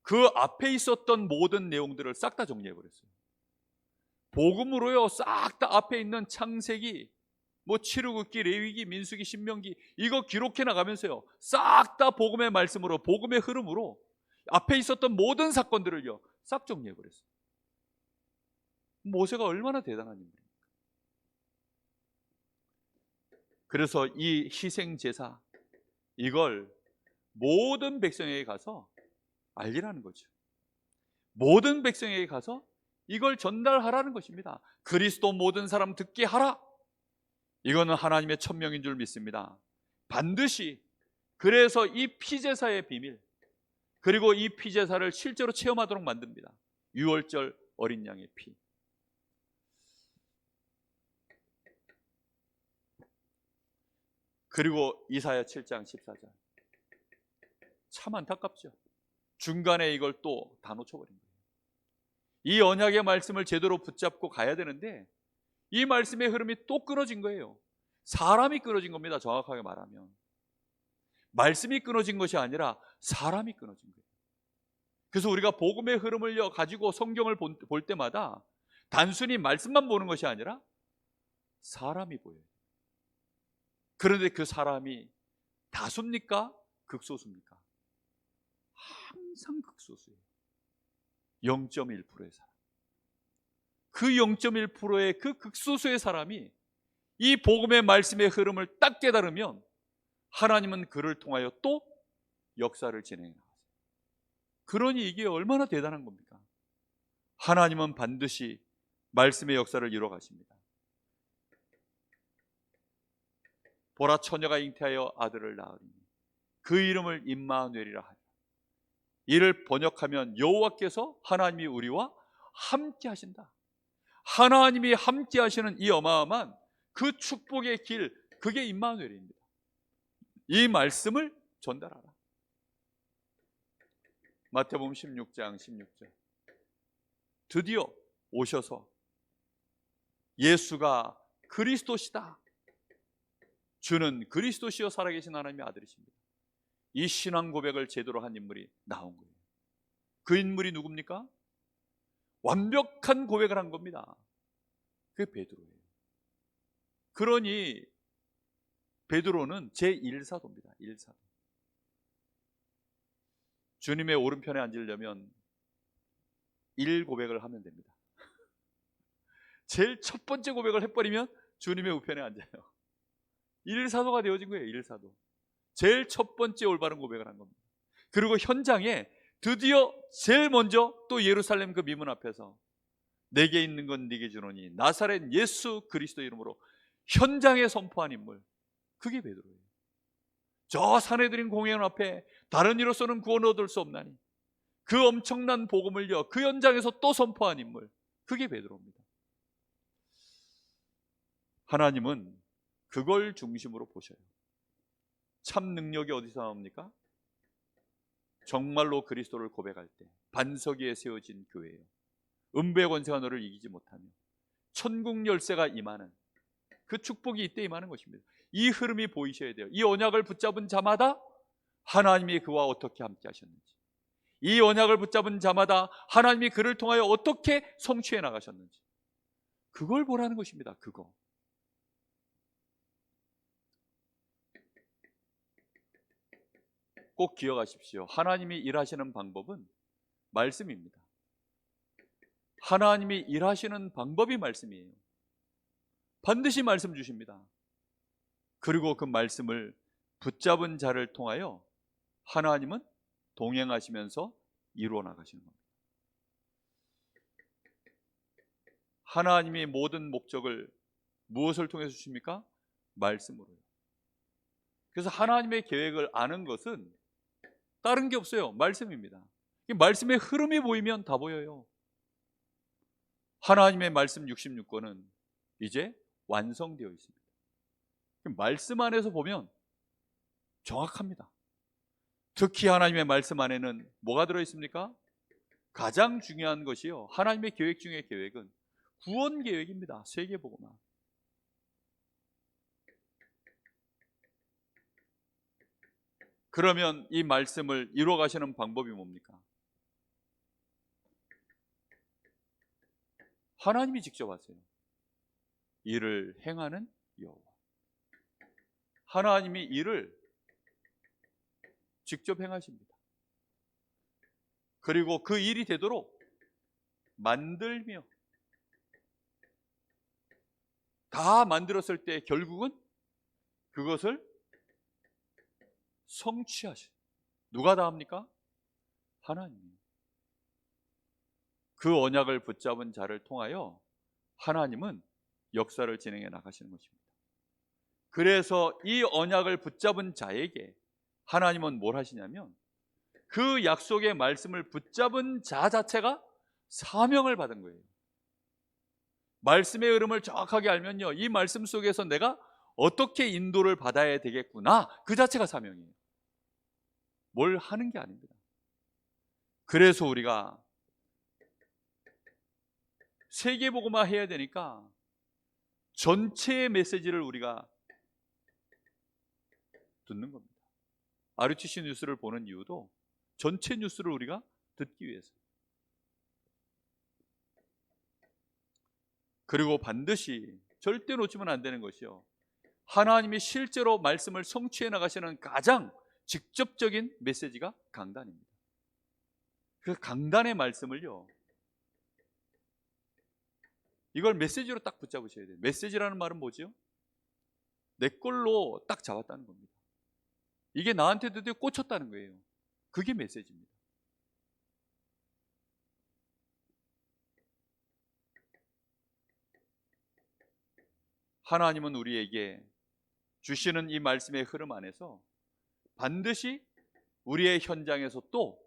그 앞에 있었던 모든 내용들을 싹 다 정리해버렸어요. 복음으로요, 싹 다 앞에 있는 창세기, 뭐 출애굽기, 레위기, 민수기, 신명기, 이거 기록해 나가면서요, 싹 다 복음의 말씀으로, 복음의 흐름으로 앞에 있었던 모든 사건들을요 싹 정리해버렸어요. 모세가 얼마나 대단한 인물입니까? 그래서 이 희생제사, 이걸 모든 백성에게 가서 알리라는 거죠. 모든 백성에게 가서 이걸 전달하라는 것입니다. 그리스도 모든 사람 듣게 하라. 이거는 하나님의 천명인 줄 믿습니다. 반드시. 그래서 이 피제사의 비밀, 그리고 이 피제사를 실제로 체험하도록 만듭니다. 유월절 어린 양의 피. 그리고 이사야 7장 14절. 참 안타깝죠. 중간에 이걸 또 다 놓쳐버린 거예요. 이 언약의 말씀을 제대로 붙잡고 가야 되는데 이 말씀의 흐름이 또 끊어진 거예요. 사람이 끊어진 겁니다. 정확하게 말하면 말씀이 끊어진 것이 아니라 사람이 끊어진 거예요. 그래서 우리가 복음의 흐름을 가지고 성경을 볼 때마다 단순히 말씀만 보는 것이 아니라 사람이 보여요. 그런데 그 사람이 다수입니까? 극소수입니까? 항상 극소수예요. 0.1%의 사람. 그 0.1%의 그 극소수의 사람이 이 복음의 말씀의 흐름을 딱 깨달으면 하나님은 그를 통하여 또 역사를 진행해 나가세요. 그러니 이게 얼마나 대단한 겁니까? 하나님은 반드시 말씀의 역사를 이루어 가십니다. 보라, 처녀가 잉태하여 아들을 낳으리니 그 이름을 임마누엘이라 하리라. 이를 번역하면 여호와께서, 하나님이 우리와 함께 하신다. 하나님이 함께 하시는 이 어마어마한 그 축복의 길, 그게 임마누엘입니다. 이 말씀을 전달하라. 마태복음 16장 16절. 드디어 오셔서 예수가 그리스도시다, 주는 그리스도시여 살아계신 하나님의 아들이십니다. 이 신앙 고백을 제대로 한 인물이 나온 거예요. 그 인물이 누굽니까? 완벽한 고백을 한 겁니다. 그게 베드로예요. 그러니 베드로는 제1사도입니다. 1사도. 주님의 오른편에 앉으려면 1 고백을 하면 됩니다. 제일 첫 번째 고백을 해버리면 주님의 우편에 앉아요. 1사도가 되어진 거예요. 1사도. 제일 첫 번째 올바른 고백을 한 겁니다. 그리고 현장에 드디어 제일 먼저 또 예루살렘 그 미문 앞에서 내게 있는 건 네게 주노니 나사렛 예수 그리스도 이름으로 현장에 선포한 인물, 그게 베드로예요. 저 사내들인 공회원 앞에 다른 이로서는 구원을 얻을 수 없나니 그 엄청난 복음을요 그 현장에서 또 선포한 인물, 그게 베드로입니다. 하나님은 그걸 중심으로 보셔요. 참 능력이 어디서 나옵니까? 정말로 그리스도를 고백할 때 반석 위에 세워진 교회예요. 음부의 권세가 너를 이기지 못하며 천국 열쇠가 임하는 그 축복이 이때 임하는 것입니다. 이 흐름이 보이셔야 돼요. 이 언약을 붙잡은 자마다 하나님이 그와 어떻게 함께 하셨는지, 이 언약을 붙잡은 자마다 하나님이 그를 통하여 어떻게 성취해 나가셨는지, 그걸 보라는 것입니다. 그거. 꼭 기억하십시오. 하나님이 일하시는 방법은 말씀입니다. 하나님이 일하시는 방법이 말씀이에요. 반드시 말씀 주십니다. 그리고 그 말씀을 붙잡은 자를 통하여 하나님은 동행하시면서 이루어 나가시는 겁니다. 하나님이 모든 목적을 무엇을 통해서 주십니까? 말씀으로요. 그래서 하나님의 계획을 아는 것은 다른 게 없어요. 말씀입니다. 이 말씀의 흐름이 보이면 다 보여요. 하나님의 말씀 66권은 이제 완성되어 있습니다. 말씀 안에서 보면 정확합니다. 특히 하나님의 말씀 안에는 뭐가 들어있습니까? 가장 중요한 것이요, 하나님의 계획 중의 계획은 구원 계획입니다. 세계복음화. 그러면 이 말씀을 이루어 가시는 방법이 뭡니까? 하나님이 직접 하세요. 이를 행하는 여호와. 하나님이 일을 직접 행하십니다. 그리고 그 일이 되도록 만들며, 다 만들었을 때 결국은 그것을 성취하시. 누가 다 합니까? 하나님이. 그 언약을 붙잡은 자를 통하여 하나님은 역사를 진행해 나가시는 것입니다. 그래서 이 언약을 붙잡은 자에게 하나님은 뭘 하시냐면, 그 약속의 말씀을 붙잡은 자 자체가 사명을 받은 거예요. 말씀의 흐름을 정확하게 알면요, 이 말씀 속에서 내가 어떻게 인도를 받아야 되겠구나, 그 자체가 사명이에요. 뭘 하는 게 아닙니다. 그래서 우리가 세계복음화 해야 되니까 전체의 메시지를 우리가 듣는 겁니다. RUTC 뉴스를 보는 이유도 전체 뉴스를 우리가 듣기 위해서. 그리고 반드시 절대 놓치면 안 되는 것이요, 하나님이 실제로 말씀을 성취해 나가시는 가장 직접적인 메시지가 강단입니다. 그 강단의 말씀을요, 이걸 메시지로 딱 붙잡으셔야 돼요. 메시지라는 말은 뭐죠? 내 걸로 딱 잡았다는 겁니다. 이게 나한테 드디어 꽂혔다는 거예요. 그게 메시지입니다. 하나님은 우리에게 주시는 이 말씀의 흐름 안에서 반드시 우리의 현장에서 또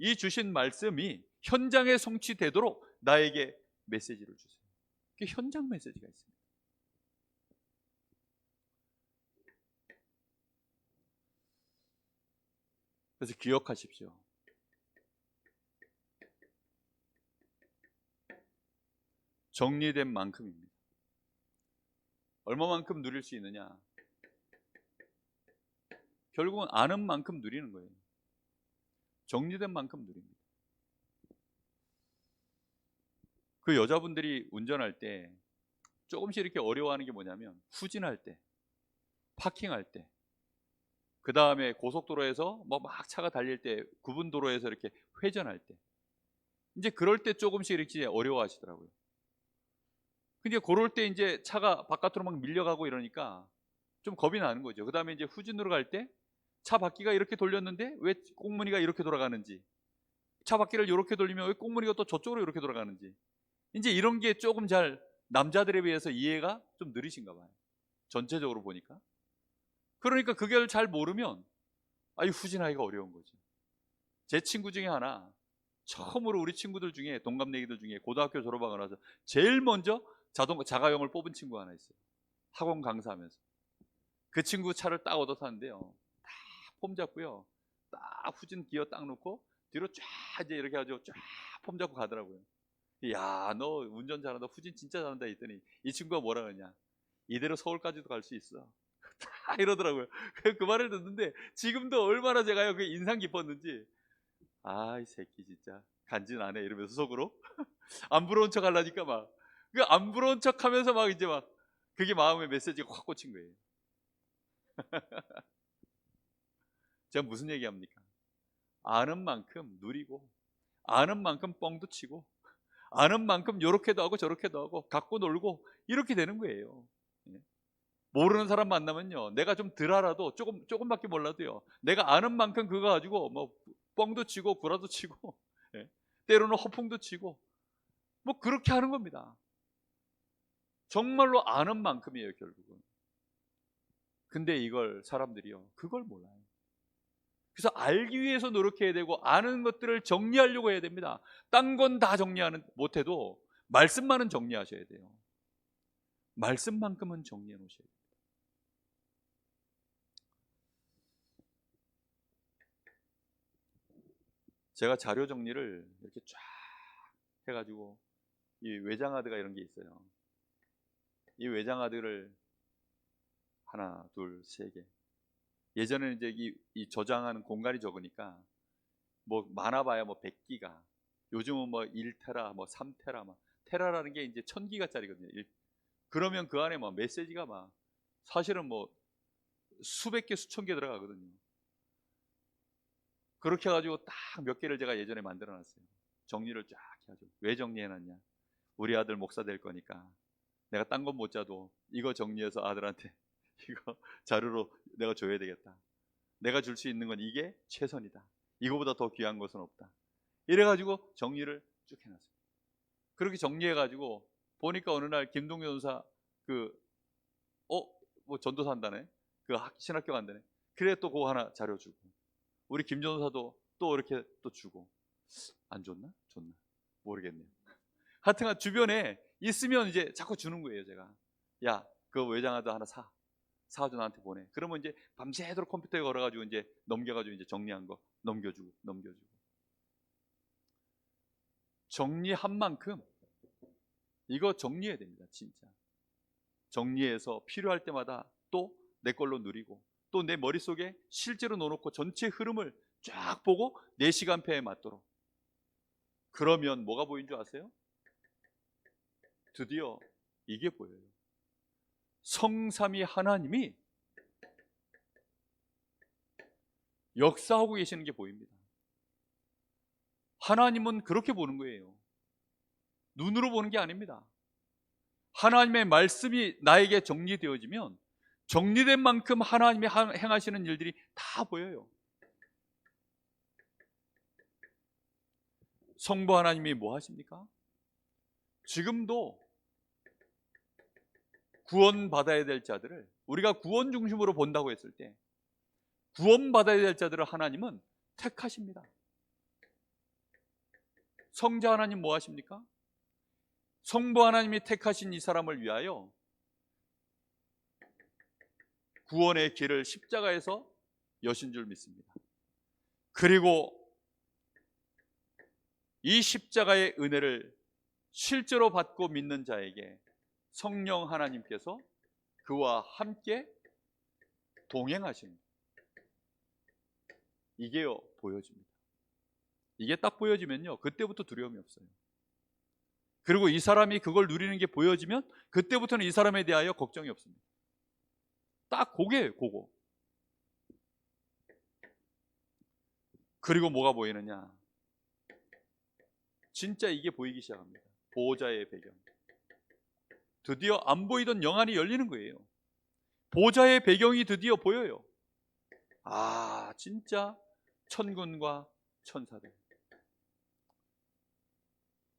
이 주신 말씀이 현장에 성취되도록 나에게 메시지를 주세요. 그게 현장 메시지가 있습니다. 그래서 기억하십시오. 정리된 만큼입니다. 얼마만큼 누릴 수 있느냐? 결국은 아는 만큼 누리는 거예요. 정리된 만큼 누립니다. 그 여자분들이 운전할 때 조금씩 이렇게 어려워하는 게 뭐냐면, 후진할 때, 파킹할 때, 그 다음에 고속도로에서 뭐 막 차가 달릴 때, 구분도로에서 이렇게 회전할 때, 이제 그럴 때 조금씩 이렇게 어려워하시더라고요. 근데 그럴 때 이제 차가 바깥으로 막 밀려가고 이러니까 좀 겁이 나는 거죠. 그 다음에 이제 후진으로 갈 때 차 바퀴가 이렇게 돌렸는데 왜 꽁무니가 이렇게 돌아가는지, 차 바퀴를 이렇게 돌리면 왜 꽁무니가 또 저쪽으로 이렇게 돌아가는지, 이제 이런 게 조금 잘 남자들에 비해서 이해가 좀 느리신가 봐요. 전체적으로 보니까. 그러니까 그걸 잘 모르면 후진하기가 어려운 거죠. 제 친구 중에 하나, 처음으로 우리 친구들 중에, 동갑내기들 중에 고등학교 졸업하고 나서 제일 먼저 자가용을 뽑은 친구가 하나 있어요. 학원 강사하면서 그 친구 차를 딱 얻어 탔는데요, 딱 폼 잡고요, 딱 후진 기어 딱 놓고 뒤로 쫙 이제 이렇게 해가지고 쫙 폼 잡고 가더라고요. 야, 너 운전 잘한다, 후진 진짜 잘한다 했더니 이 친구가 뭐라 그러냐, 이대로 서울까지도 갈 수 있어. 다 이러더라고요. 그 말을 듣는데 지금도 얼마나 제가요 그 인상 깊었는지, 아, 이 새끼 진짜 간지나네 이러면서 속으로 안 부러운 척 하려니까 막 그 안 부러운 척 하면서 막 이제 막 그게 마음의 메시지가 확 꽂힌 거예요. 제가 무슨 얘기합니까? 아는 만큼 누리고, 아는 만큼 뻥도 치고, 아는 만큼 요렇게도 하고 저렇게도 하고 갖고 놀고 이렇게 되는 거예요. 예. 모르는 사람 만나면요, 내가 좀 덜 알아도 조금밖에 몰라도요, 내가 아는 만큼 그거 가지고 뭐 뻥도 치고 구라도 치고 예. 때로는 허풍도 치고 뭐 그렇게 하는 겁니다. 정말로 아는 만큼이에요, 결국은. 근데 이걸 사람들이요, 그걸 몰라요. 그래서 알기 위해서 노력해야 되고, 아는 것들을 정리하려고 해야 됩니다. 딴 건 다 정리하는 못해도 말씀만은 정리하셔야 돼요. 말씀만큼은 정리해 놓으셔야 돼요. 제가 자료 정리를 이렇게 쫙 해가지고, 이 외장하드가 이런 게 있어요. 이 외장하드를 하나, 둘, 세 개. 예전에는 이제 이 저장하는 공간이 적으니까 뭐 많아봐야 뭐 100기가, 요즘은 뭐 1테라, 뭐 3테라, 막 테라라는 게 이제 1000기가짜리거든요. 그러면 그 안에 뭐 메시지가 막 사실은 뭐 수백 개, 수천 개 들어가거든요. 그렇게 해가지고 딱 몇 개를 제가 예전에 만들어 놨어요. 정리를 쫙 해가지고. 왜 정리해 놨냐? 우리 아들 목사 될 거니까 내가 딴 건 못 짜도 이거 정리해서 아들한테 이거 자료로 내가 줘야 되겠다. 내가 줄 수 있는 건 이게 최선이다. 이거보다 더 귀한 것은 없다. 이래가지고 정리를 쭉 해놨어요. 그렇게 정리해가지고 보니까 어느 날 김동현 전사 뭐 전도사 한다네, 신학교 간다네. 그래 또 그거 하나 자료 주고, 우리 김 전사도 또 이렇게 또 주고. 안 줬나? 줬나? 모르겠네요. 하여튼 주변에 있으면 이제 자꾸 주는 거예요. 제가, 야, 그 외장하드 하나 사가지고 나한테 보내. 그러면 이제 밤새도록 컴퓨터에 걸어가지고 이제 넘겨가지고 이제 정리한 거 넘겨주고. 정리한 만큼 이거 정리해야 됩니다. 진짜 정리해서 필요할 때마다 또 내 걸로 누리고, 또 내 머릿속에 실제로 넣어놓고 전체 흐름을 쫙 보고 내 시간표에 맞도록. 그러면 뭐가 보인 줄 아세요? 드디어 이게 보여요. 성삼위 하나님이 역사하고 계시는 게 보입니다. 하나님은 그렇게 보는 거예요. 눈으로 보는 게 아닙니다. 하나님의 말씀이 나에게 정리되어지면 정리된 만큼 하나님이 행하시는 일들이 다 보여요. 성부 하나님이 뭐 하십니까? 지금도 구원받아야 될 자들을, 우리가 구원 중심으로 본다고 했을 때 구원받아야 될 자들을 하나님은 택하십니다. 성자 하나님 뭐 하십니까? 성부 하나님이 택하신 이 사람을 위하여 구원의 길을 십자가에서 여신 줄 믿습니다. 그리고 이 십자가의 은혜를 실제로 받고 믿는 자에게 성령 하나님께서 그와 함께 동행하시는, 이게요 보여집니다. 이게 딱 보여지면요, 그때부터 두려움이 없어요. 그리고 이 사람이 그걸 누리는 게 보여지면 그때부터는 이 사람에 대하여 걱정이 없습니다. 딱 그거. 그리고 뭐가 보이느냐? 진짜 이게 보이기 시작합니다. 보호자의 배경. 드디어 안 보이던 영안이 열리는 거예요. 보호자의 배경이 드디어 보여요. 아, 진짜 천군과 천사들.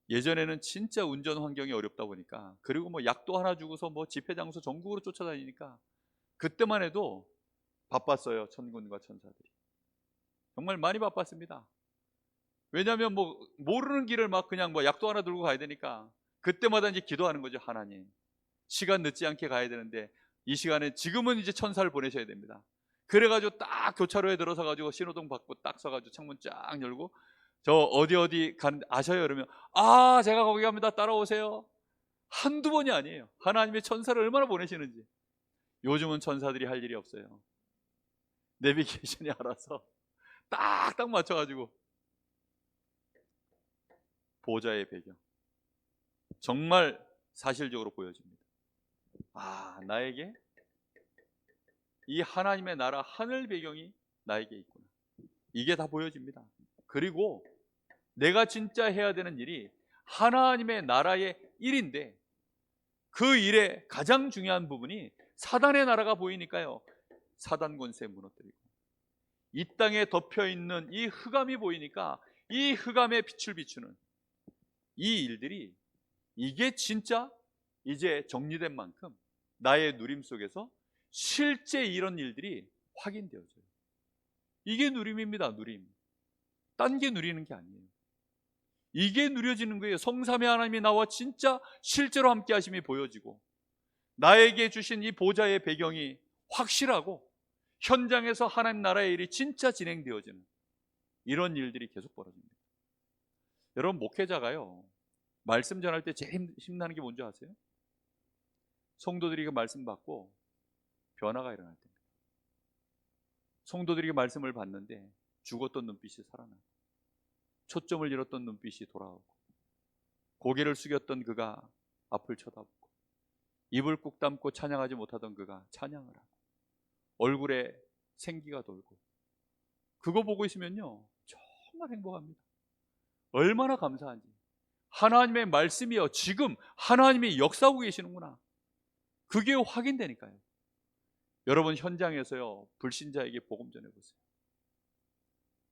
예전에는 진짜 운전 환경이 어렵다 보니까, 그리고 뭐 약도 하나 주고서 뭐 집회 장소 전국으로 쫓아다니니까 그때만 해도 바빴어요. 천군과 천사들이 정말 많이 바빴습니다. 왜냐하면 뭐 모르는 길을 막 그냥 뭐 약도 하나 들고 가야 되니까 그때마다 이제 기도하는 거죠. 하나님, 시간 늦지 않게 가야 되는데 이 시간에 지금은 이제 천사를 보내셔야 됩니다. 그래가지고 딱 교차로에 들어서 가지고 신호등 받고 딱 서가지고 창문 쫙 열고 저 어디 아셔요? 그러면 아 제가 거기 갑니다. 따라오세요. 한두 번이 아니에요. 하나님의 천사를 얼마나 보내시는지. 요즘은 천사들이 할 일이 없어요. 내비게이션이 알아서 딱딱 맞춰가지고 보좌의 배경 정말 사실적으로 보여줍니다. 아 나에게 이 하나님의 나라 하늘 배경이 나에게 있구나. 이게 다 보여집니다. 그리고 내가 진짜 해야 되는 일이 하나님의 나라의 일인데 그 일의 가장 중요한 부분이 사단의 나라가 보이니까요. 사단 권세 무너뜨리고 이 땅에 덮여있는 이 흑암이 보이니까 이 흑암에 빛을 비추는 이 일들이 이게 진짜 이제 정리된 만큼 나의 누림 속에서 실제 이런 일들이 확인되어져요. 이게 누림입니다. 누림. 딴 게 누리는 게 아니에요. 이게 누려지는 거예요. 성삼위 하나님이 나와 진짜 실제로 함께 하심이 보여지고 나에게 주신 이 보좌의 배경이 확실하고 현장에서 하나님 나라의 일이 진짜 진행되어지는 이런 일들이 계속 벌어집니다. 여러분 목회자가요 말씀 전할 때 제일 힘나는 게 뭔지 아세요? 성도들이 그 말씀 받고 변화가 일어날 때입니다. 성도들이 그 말씀을 받는데 죽었던 눈빛이 살아나고 초점을 잃었던 눈빛이 돌아오고 고개를 숙였던 그가 앞을 쳐다보고 입을 꾹 담고 찬양하지 못하던 그가 찬양을 하고 얼굴에 생기가 돌고 그거 보고 있으면요 정말 행복합니다. 얼마나 감사한지. 하나님의 말씀이요 지금 하나님이 역사하고 계시는구나. 그게 확인되니까요. 여러분 현장에서요 불신자에게 복음 전해보세요.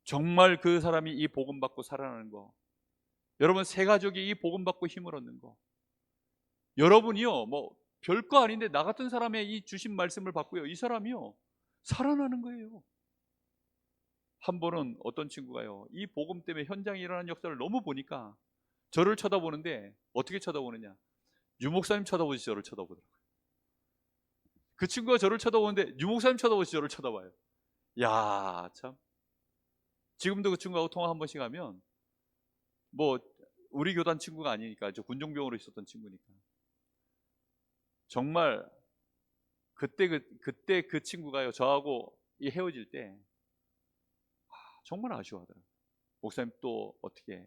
정말 그 사람이 이 복음 받고 살아나는 거, 여러분 새 가족이 이 복음 받고 힘을 얻는 거, 여러분이요 뭐 별거 아닌데 나 같은 사람의 이 주신 말씀을 받고요 이 사람이요 살아나는 거예요. 한 번은 어떤 친구가요 이 복음 때문에 현장에 일어나는 역사를 너무 보니까 저를 쳐다보는데 어떻게 쳐다보느냐, 유목사님 쳐다보지 저를 쳐다보더라고요. 그 친구가 저를 쳐다보는데 유목사님 쳐다보지 저를 쳐다봐요. 야 참. 지금도 그 친구하고 통화 한 번씩 하면 뭐 우리 교단 친구가 아니니까 저 군종병으로 있었던 친구니까 정말 그때 그 친구가요 저하고 이 헤어질 때 정말 아쉬워하더라고요. 목사님 또 어떻게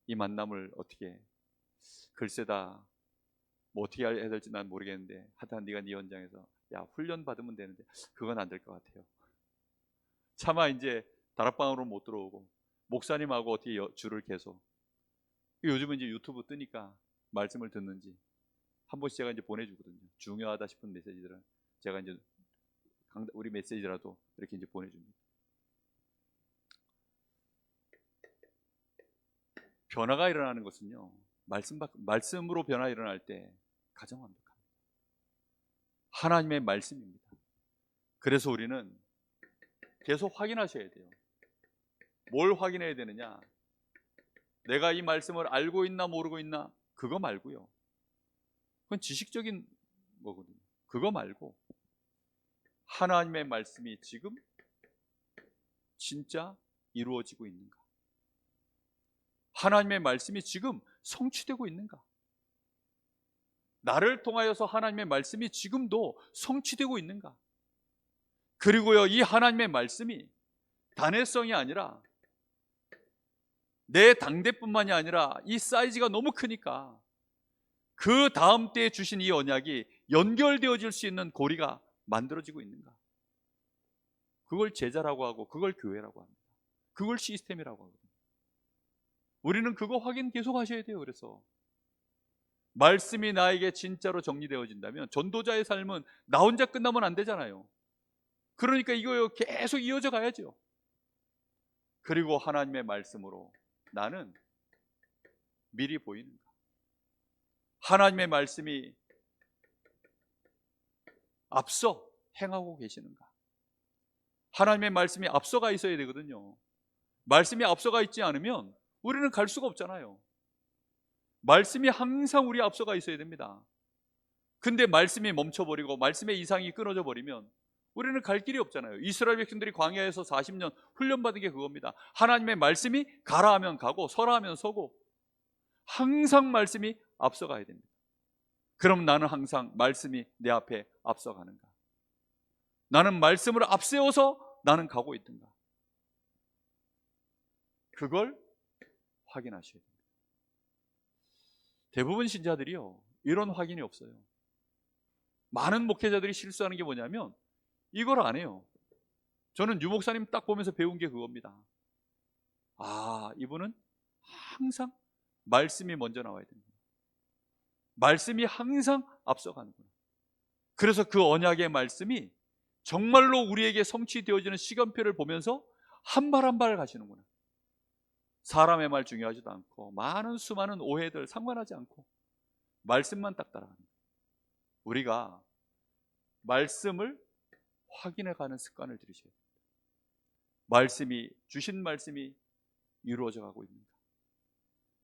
이 만남을 어떻게 글쎄다 뭐 어떻게 해야 될지 난 모르겠는데 하여튼 네가 네 현장에서 야 훈련 받으면 되는데 그건 안 될 것 같아요. 차마 이제 다락방으로 못 들어오고 목사님하고 어떻게 줄을 계속 요즘은 이제 유튜브 뜨니까 말씀을 듣는지 한 번씩 제가 이제 보내주거든요. 중요하다 싶은 메시지들은 제가 이제 우리 메시지라도 이렇게 이제 보내줍니다. 변화가 일어나는 것은요 말씀으로 변화 일어날 때 가장 완벽합니다. 하나님의 말씀입니다. 그래서 우리는 계속 확인하셔야 돼요. 뭘 확인해야 되느냐, 내가 이 말씀을 알고 있나 모르고 있나 그거 말고요, 그건 지식적인 거거든요. 그거 말고 하나님의 말씀이 지금 진짜 이루어지고 있는가, 하나님의 말씀이 지금 성취되고 있는가, 나를 통하여서 하나님의 말씀이 지금도 성취되고 있는가. 그리고요 이 하나님의 말씀이 단회성이 아니라 내 당대뿐만이 아니라 이 사이즈가 너무 크니까 그 다음 때에 주신 이 언약이 연결되어질 수 있는 고리가 만들어지고 있는가. 그걸 제자라고 하고 그걸 교회라고 합니다. 그걸 시스템이라고 하거든요. 우리는 그거 확인 계속 하셔야 돼요. 그래서 말씀이 나에게 진짜로 정리되어진다면 전도자의 삶은 나 혼자 끝나면 안 되잖아요. 그러니까 이거요 계속 이어져 가야죠. 그리고 하나님의 말씀으로 나는 미리 보이는가, 하나님의 말씀이 앞서 행하고 계시는가. 하나님의 말씀이 앞서가 있어야 되거든요. 말씀이 앞서가 있지 않으면 우리는 갈 수가 없잖아요. 말씀이 항상 우리 앞서가 있어야 됩니다. 근데 말씀이 멈춰버리고 말씀의 이상이 끊어져 버리면 우리는 갈 길이 없잖아요. 이스라엘 백성들이 광야에서 40년 훈련받은 게 그겁니다. 하나님의 말씀이 가라 하면 가고 서라 하면 서고 항상 말씀이 앞서가야 됩니다. 그럼 나는 항상 말씀이 내 앞에 앞서가는가? 나는 말씀을 앞세워서 나는 가고 있던가? 그걸 확인하셔야 됩니다. 대부분 신자들이요, 이런 확인이 없어요. 많은 목회자들이 실수하는 게 뭐냐면 이걸 안 해요. 저는 유 목사님 딱 보면서 배운 게 그겁니다. 아, 이분은 항상 말씀이 먼저 나와야 됩니다. 말씀이 항상 앞서가는구나. 그래서 그 언약의 말씀이 정말로 우리에게 성취되어지는 시간표를 보면서 한 발 한 발 가시는구나. 사람의 말 중요하지도 않고 많은 수많은 오해들 상관하지 않고 말씀만 딱 따라가는 거예요. 우리가 말씀을 확인해 가는 습관을 들이셔야 됩니다. 말씀이, 주신 말씀이 이루어져 가고 있는가?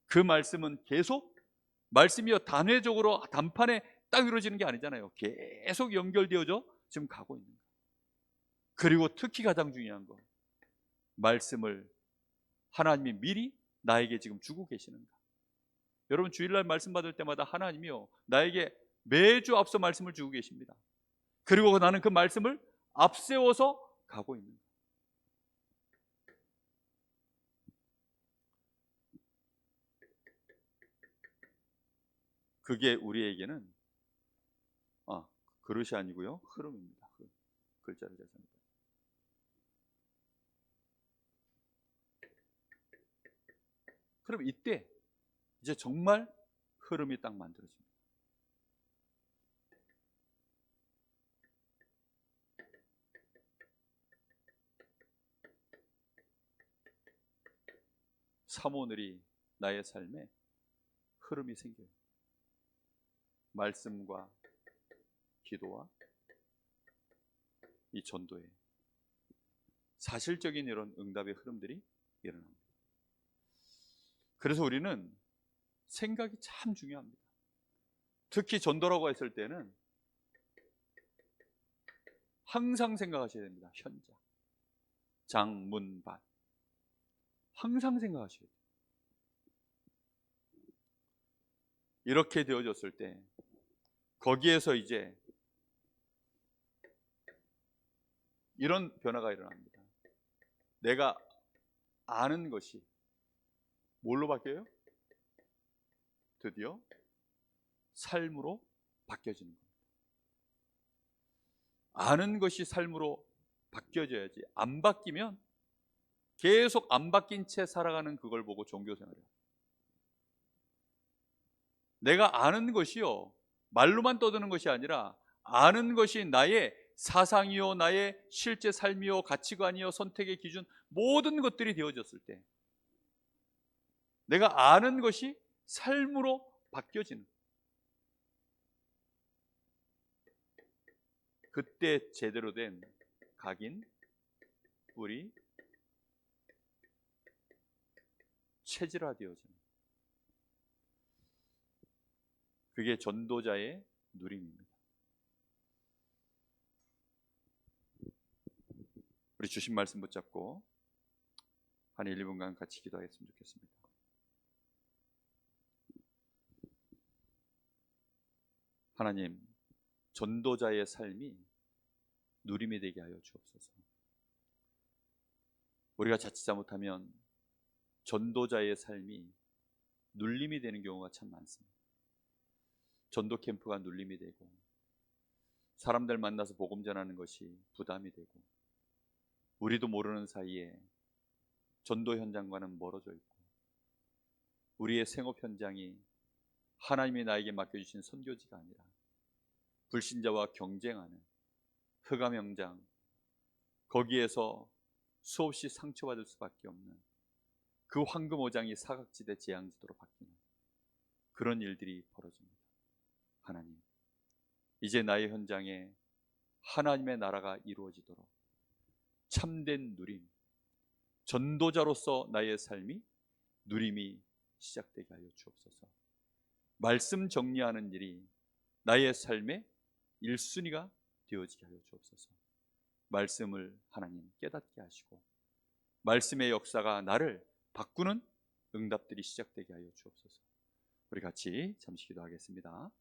그 말씀은 계속 말씀이요, 단회적으로 단판에 딱 이루어지는 게 아니잖아요. 계속 연결되어져 지금 가고 있는 거예요. 그리고 특히 가장 중요한 거, 말씀을 하나님이 미리 나에게 지금 주고 계시는가? 여러분, 주일날 말씀 받을 때마다 하나님이요, 나에게 매주 앞서 말씀을 주고 계십니다. 그리고 나는 그 말씀을 앞세워서 가고 있는 거예요. 그게 우리에게는 그릇이 아니고요, 흐름입니다. 글자를 죄송합니다. 그럼 이때 이제 정말 흐름이 딱 만들어집니다. 사모늘이 나의 삶에 흐름이 생겨요. 말씀과 기도와 이 전도에 사실적인 이런 응답의 흐름들이 일어납니다. 그래서 우리는 생각이 참 중요합니다. 특히 전도라고 했을 때는 항상 생각하셔야 됩니다. 현자, 장문반 항상 생각하셔야 돼요. 이렇게 되어졌을 때 거기에서 이제 이런 변화가 일어납니다. 내가 아는 것이 뭘로 바뀌어요? 드디어 삶으로 바뀌어지는 겁니다. 아는 것이 삶으로 바뀌어져야지. 안 바뀌면 계속 안 바뀐 채 살아가는 그걸 보고 종교생활을 해요. 내가 아는 것이요, 말로만 떠드는 것이 아니라 아는 것이 나의 사상이요, 나의 실제 삶이요, 가치관이요, 선택의 기준, 모든 것들이 되어졌을 때 내가 아는 것이 삶으로 바뀌어지는, 그때 제대로 된 각인, 뿌리, 체질화되어지는, 그게 전도자의 누림입니다. 우리 주신 말씀 붙잡고 한 1, 2분간 같이 기도하겠으면 좋겠습니다. 하나님, 전도자의 삶이 누림이 되게 하여 주옵소서. 우리가 자칫 잘못하면 전도자의 삶이 눌림이 되는 경우가 참 많습니다. 전도 캠프가 눌림이 되고 사람들 만나서 복음 전하는 것이 부담이 되고 우리도 모르는 사이에 전도 현장과는 멀어져 있고 우리의 생업 현장이 하나님이 나에게 맡겨주신 선교지가 아니라 불신자와 경쟁하는 흑암 현장, 거기에서 수없이 상처받을 수밖에 없는 그 황금오장이 사각지대 재앙지도로 바뀌는 그런 일들이 벌어집니다. 하나님, 이제 나의 현장에 하나님의 나라가 이루어지도록 참된 누림, 전도자로서 나의 삶이 누림이 시작되게 하여 주옵소서. 말씀 정리하는 일이 나의 삶의 1순위가 되어지게 하여 주옵소서. 말씀을 하나님 깨닫게 하시고 말씀의 역사가 나를 바꾸는 응답들이 시작되게 하여 주옵소서. 우리 같이 잠시 기도하겠습니다.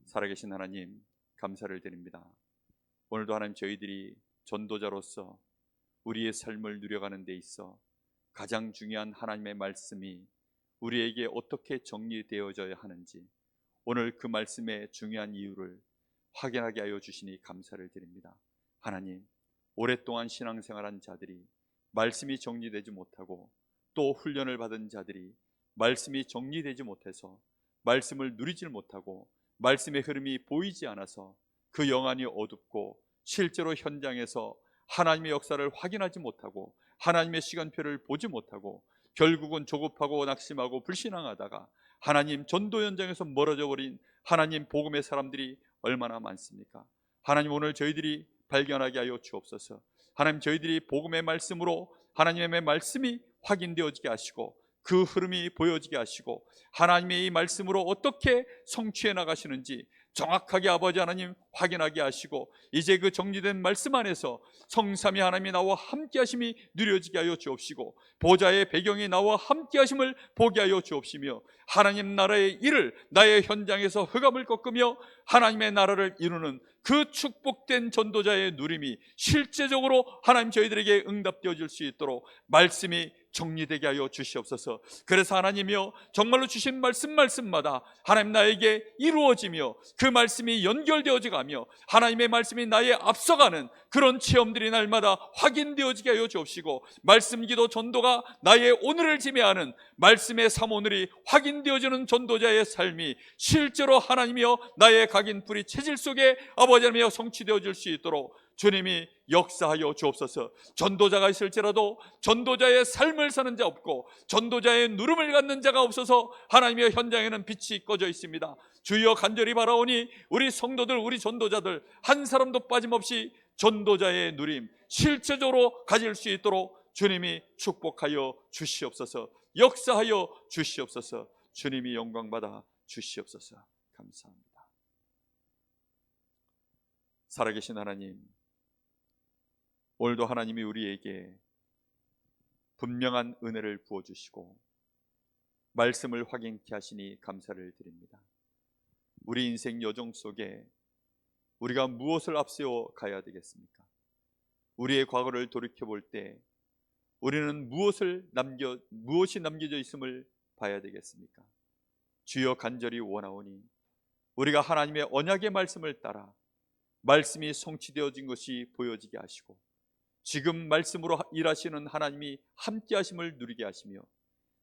살아계신 하나님, 감사를 드립니다. 오늘도 하나님, 저희들이 전도자로서 우리의 삶을 누려가는 데 있어 가장 중요한 하나님의 말씀이 우리에게 어떻게 정리되어져야 하는지, 오늘 그 말씀의 중요한 이유를 확인하게 하여 주시니 감사를 드립니다. 하나님, 오랫동안 신앙생활한 자들이 말씀이 정리되지 못하고, 또 훈련을 받은 자들이 말씀이 정리되지 못해서 말씀을 누리질 못하고 말씀의 흐름이 보이지 않아서 그 영안이 어둡고 실제로 현장에서 하나님의 역사를 확인하지 못하고 하나님의 시간표를 보지 못하고 결국은 조급하고 낙심하고 불신앙하다가 하나님, 전도 현장에서 멀어져 버린 하나님 복음의 사람들이 얼마나 많습니까? 하나님, 오늘 저희들이 발견하게 하여 주옵소서. 하나님, 저희들이 복음의 말씀으로 하나님의 말씀이 확인되어지게 하시고 그 흐름이 보여지게 하시고 하나님의 이 말씀으로 어떻게 성취해 나가시는지 정확하게 아버지 하나님 확인하게 하시고, 이제 그 정리된 말씀 안에서 성삼위 하나님이 나와 함께 하심이 누려지게 하여 주옵시고 보좌의 배경이 나와 함께 하심을 보게 하여 주옵시며, 하나님 나라의 일을 나의 현장에서 흑암을 꺾으며 하나님의 나라를 이루는 그 축복된 전도자의 누림이 실제적으로 하나님 저희들에게 응답되어질 수 있도록 말씀이 정리되게 하여 주시옵소서. 그래서 하나님이여, 정말로 주신 말씀마다 하나님 나에게 이루어지며 그 말씀이 연결되어져 가며 하나님의 말씀이 나의 앞서가는 그런 체험들이 날마다 확인되어지게 하여 주옵시고, 말씀 기도 전도가 나의 오늘을 지배하는 말씀의 삶오늘이 확인되어지는 전도자의 삶이 실제로 하나님이여 나의 각인 뿌리 체질 속에 아버지 하나님이여 성취되어질 수 있도록 주님이 역사하여 주옵소서. 전도자가 있을지라도 전도자의 삶을 사는 자 없고 전도자의 누름을 갖는 자가 없어서 하나님의 현장에는 빛이 꺼져 있습니다. 주여, 간절히 바라오니 우리 성도들, 우리 전도자들 한 사람도 빠짐없이 전도자의 누림 실제적으로 가질 수 있도록 주님이 축복하여 주시옵소서. 역사하여 주시옵소서. 주님이 영광받아 주시옵소서. 감사합니다. 살아계신 하나님, 오늘도 하나님이 우리에게 분명한 은혜를 부어주시고 말씀을 확인케 하시니 감사를 드립니다. 우리 인생 여정 속에 우리가 무엇을 앞세워 가야 되겠습니까? 우리의 과거를 돌이켜볼 때 우리는 무엇이 남겨져 있음을 봐야 되겠습니까? 주여, 간절히 원하오니 우리가 하나님의 언약의 말씀을 따라 말씀이 성취되어진 것이 보여지게 하시고 지금 말씀으로 일하시는 하나님이 함께 하심을 누리게 하시며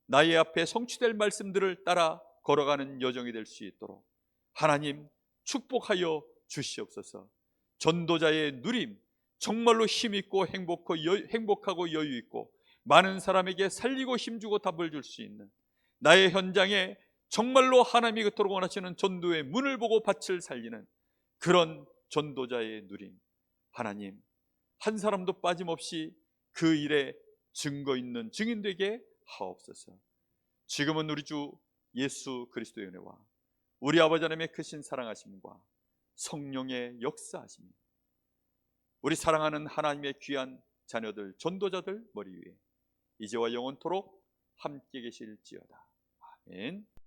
나의 앞에 성취될 말씀들을 따라 걸어가는 여정이 될 수 있도록 하나님 축복하여 주시옵소서. 전도자의 누림, 정말로 힘있고 행복하고 여유있고 많은 사람에게 살리고 힘주고 답을 줄 수 있는 나의 현장에 정말로 하나님이 그토록 원하시는 전도의 문을 보고 밭을 살리는 그런 전도자의 누림, 하나님 한 사람도 빠짐없이 그 일에 증거 있는 증인되게 하옵소서. 지금은 우리 주 예수 그리스도의 은혜와 우리 아버지 하나님의 크신 사랑하심과 성령의 역사하심이 우리 사랑하는 하나님의 귀한 자녀들, 전도자들 머리 위에 이제와 영원토록 함께 계실지어다. 아멘.